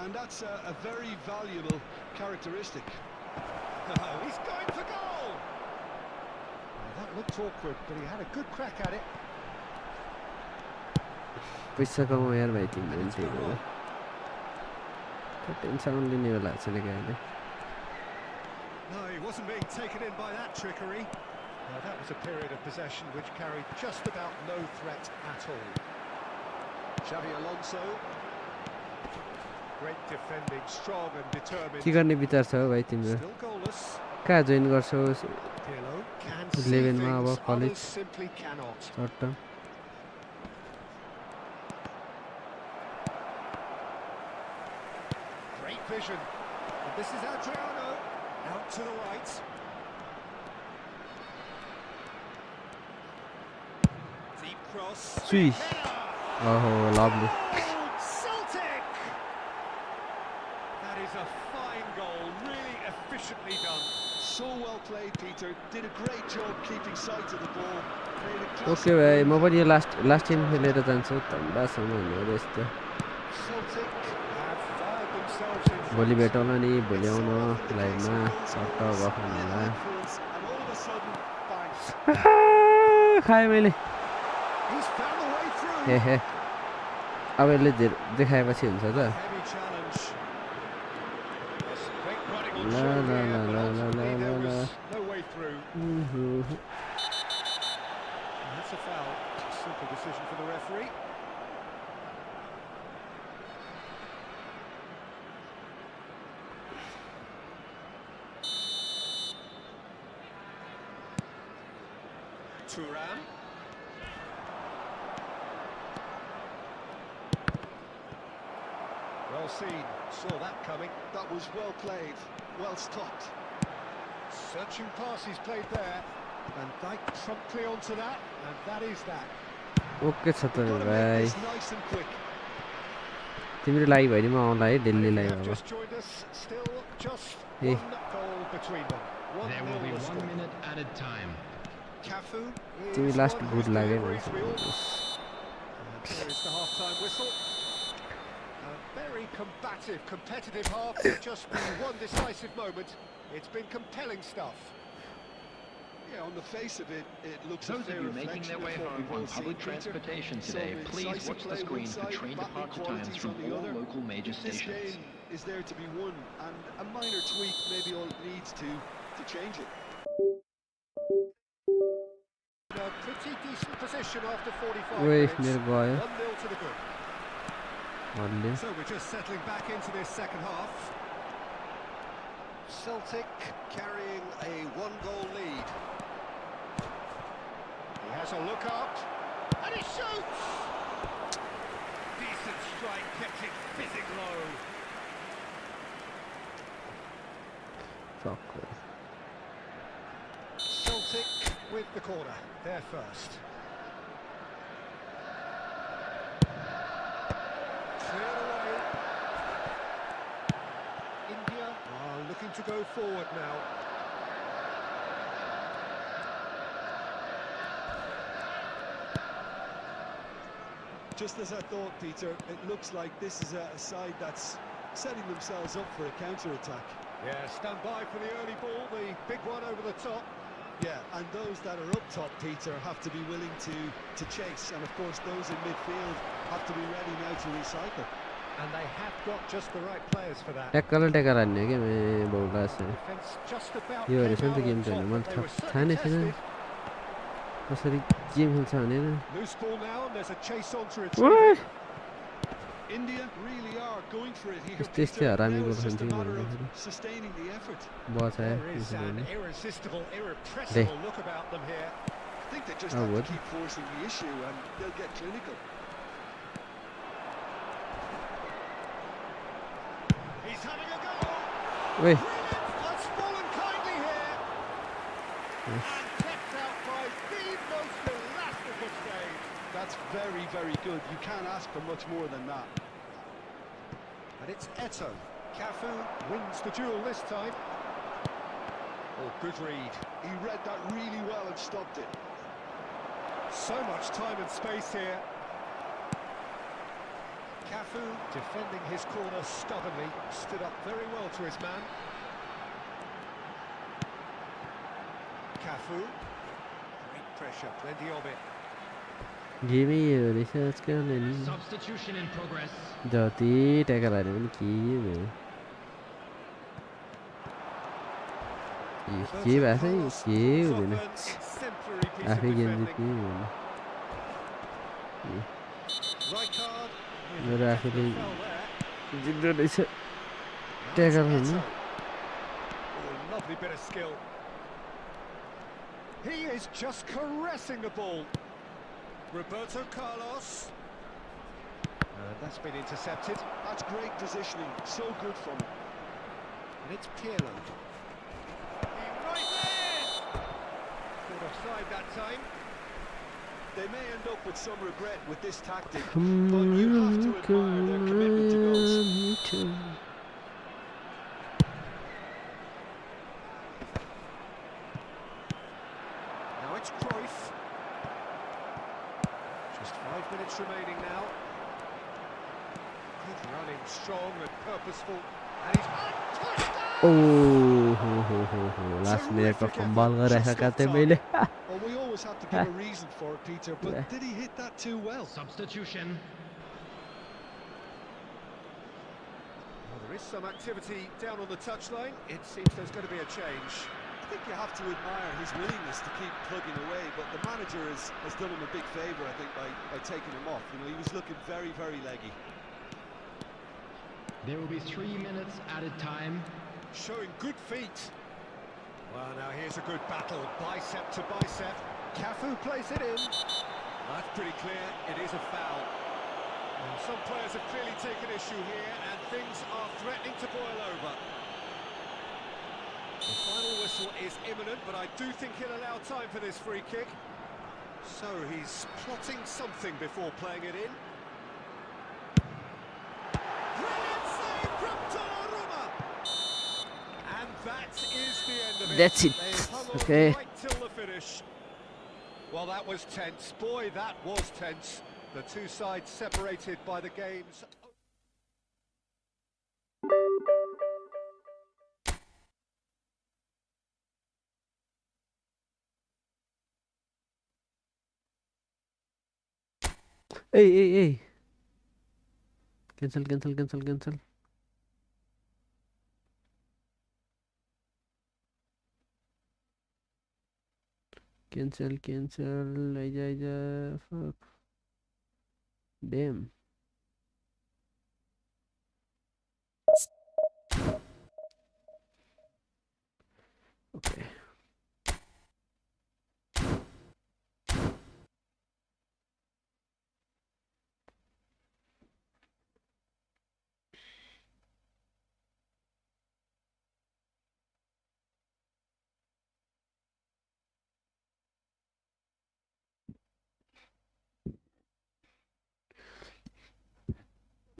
And that's a very valuable characteristic. He's going for goal! That looked awkward, but he had a good crack at it. पैसा कमाऊ यार भाइ तिमीले पनि त्यही हो टेन्सन लिने बेला छ नि गाईले No, he wasn't being taken in by that trickery. That was a period of possession which carried just about no threat at all. Xavi Alonso. Great defending, strong and determined. के गर्ने विचार छ भाइ तिम्रो Still goalless. कहाँ join गर्छौ Pirlo can see 11 मा अब things college others simply cannot. चट्ट vision. And this is Adriano, out to the right. Deep cross. Swish. Oh, lovely. Goal, Celtic! That is a fine goal, really efficiently done. So well played, Peter. Did a great job keeping sight of the ball. Made a classic Okay भाइ म run. पनि यो last time खेलेर जान्छु तम्बासम्म हुने यस्तो Celtic have fired themselves in front. भोलि भेटौँला नि भोलि आउनु लाइभमा सट्ट गफ होला And all of a sudden, bang. खाएँ मैले He's found a way through. हे हे अब यसले देखाएपछि हुन्छ त Heavy challenge. Yes, great running on La, show la, here, la, but la, ultimately la, there la, was no way through. Mhm. That's a foul. Simple decision for the referee. Thuram. Well seen. Saw that coming. That was well played, well stopped. Searching pass he's played there. And Dyke promptly onto that, and that is that. Okay छ त Gotta make भाइ this nice and quick. तिम्रो live होइन म आउँला है daily They live have अब just joined us. Still just Hey. one goal between them. There will be 1-0 the 1 score. minute at a time. Cafu तिमी is last one good whose लाग्यो deliveries we all- भने And there is the half-time whistle. A very combative, competitive half. With just the one decisive moment. It's been compelling stuff. Yeah, on the face of it, it looks Those a fair of you making reflection their of way what home we've all on seen, public Peter. transportation Some today, please incisive watch the play screen one for side, train battling departure times qualities from on the all other. local major If this stations. game is there to be won, and a minor tweak maybe all it needs to change it. In a pretty decent position after 45 Wait, minutes. मेरो गयो 1-0 to the good. हल्ले So we're just settling back into this second half. Celtic carrying a one-goal lead. He has a look up, and he shoots! Decent strike, kept it fizzing low. fuck Celtic with the corner, they're first. Cleared away. India are looking to go forward now. Just as I thought, Peter, it looks like this is a side that's setting themselves up for a counter-attack. Yeah, stand by for the early ball, the big one over the top. Yeah, and those that are up top, Peter, have to be willing to chase. And of course, those in midfield have to be ready now to recycle. And they have got just the right players for that. ट्याक्कल हान्ने क्या मैं बोल्दा से Defence just about yo came रहेछ नि त out game on चाहिँ top, मैले but they were थाहा नै certainly थिएन tested. कसरी गेम खेल्छ भनेर Loose ball now, and there's a chase on to ओए retrieve it. India really are going for it here, यस्तै Peter. हरामी Now goal it's just a खान्थ्यो matter of भन्दाखेरि sustaining the effort. बचायो There is an यसरी irresistible, irrepressible look about them here. I think they just Oh, have would. to keep forcing the issue and they'll get clinical. He's having a go. ओए Brilliant, that's fallen kindly here. And kept out by the most elastic of saves. That's very, very good. You can't ask for much more than that. And it's Eto. Cafu wins the duel this time. Oh, good read. He read that really well and stopped it. So much time and space here. Cafu defending his corner stubbornly, stood up very well to his man. Cafu, great pressure, plenty of it. गेमै यो रहेछ आजकल नि Substitution in progress. जति tackle हाल्यो भने के भयो के भएको छ के हुँदैन Exemplary piece of आफै गेम defending. जित्ने हुँदैन Rijkaard, मेरो आफैले fell there. जित्दो रहेछ Now ट्याकल it's हाल्नु Eto. Oh, lovely bit of skill. He is just caressing the ball. Roberto Carlos. And that's been intercepted. That's great positioning. So good from him. And it's Pirlo. Right there! Caught offside that time. They may end up with some regret with this tactic, but you have to admire their commitment to goals. Now it's Cruyff. Just 5 minutes remaining now. Good running, strong and purposeful. And he's touchdown! Last minute में fumble कर ऐसा करते पहले. Well, we always have to give a reason for it, Peter, but did he hit that too well? Substitution. Well, there is some activity down on the touchline. It seems there's going to be a change. I think you have to admire his willingness to keep plugging away, but the manager has done him a big favour, I think, by taking him off. You know, he was looking very, very leggy. There will be 3 minutes added time. Showing good feet. Well, now here's a good battle, bicep to bicep. Cafu plays it in. That's pretty clear, it is a foul. And some players have clearly taken issue here, and things are threatening to boil over. The final whistle is imminent, but I do think he'll allow time for this free kick. So he's plotting something before playing it in. Brilliant save from Donnarumma! And that is the end of it. That's it. They hung on Okay. right till the finish. Well, that was tense. Boy, that was tense. The two sides separated by the game's... Hey. Cancel. Cancel. Aja. Fuck. Damn. Okay.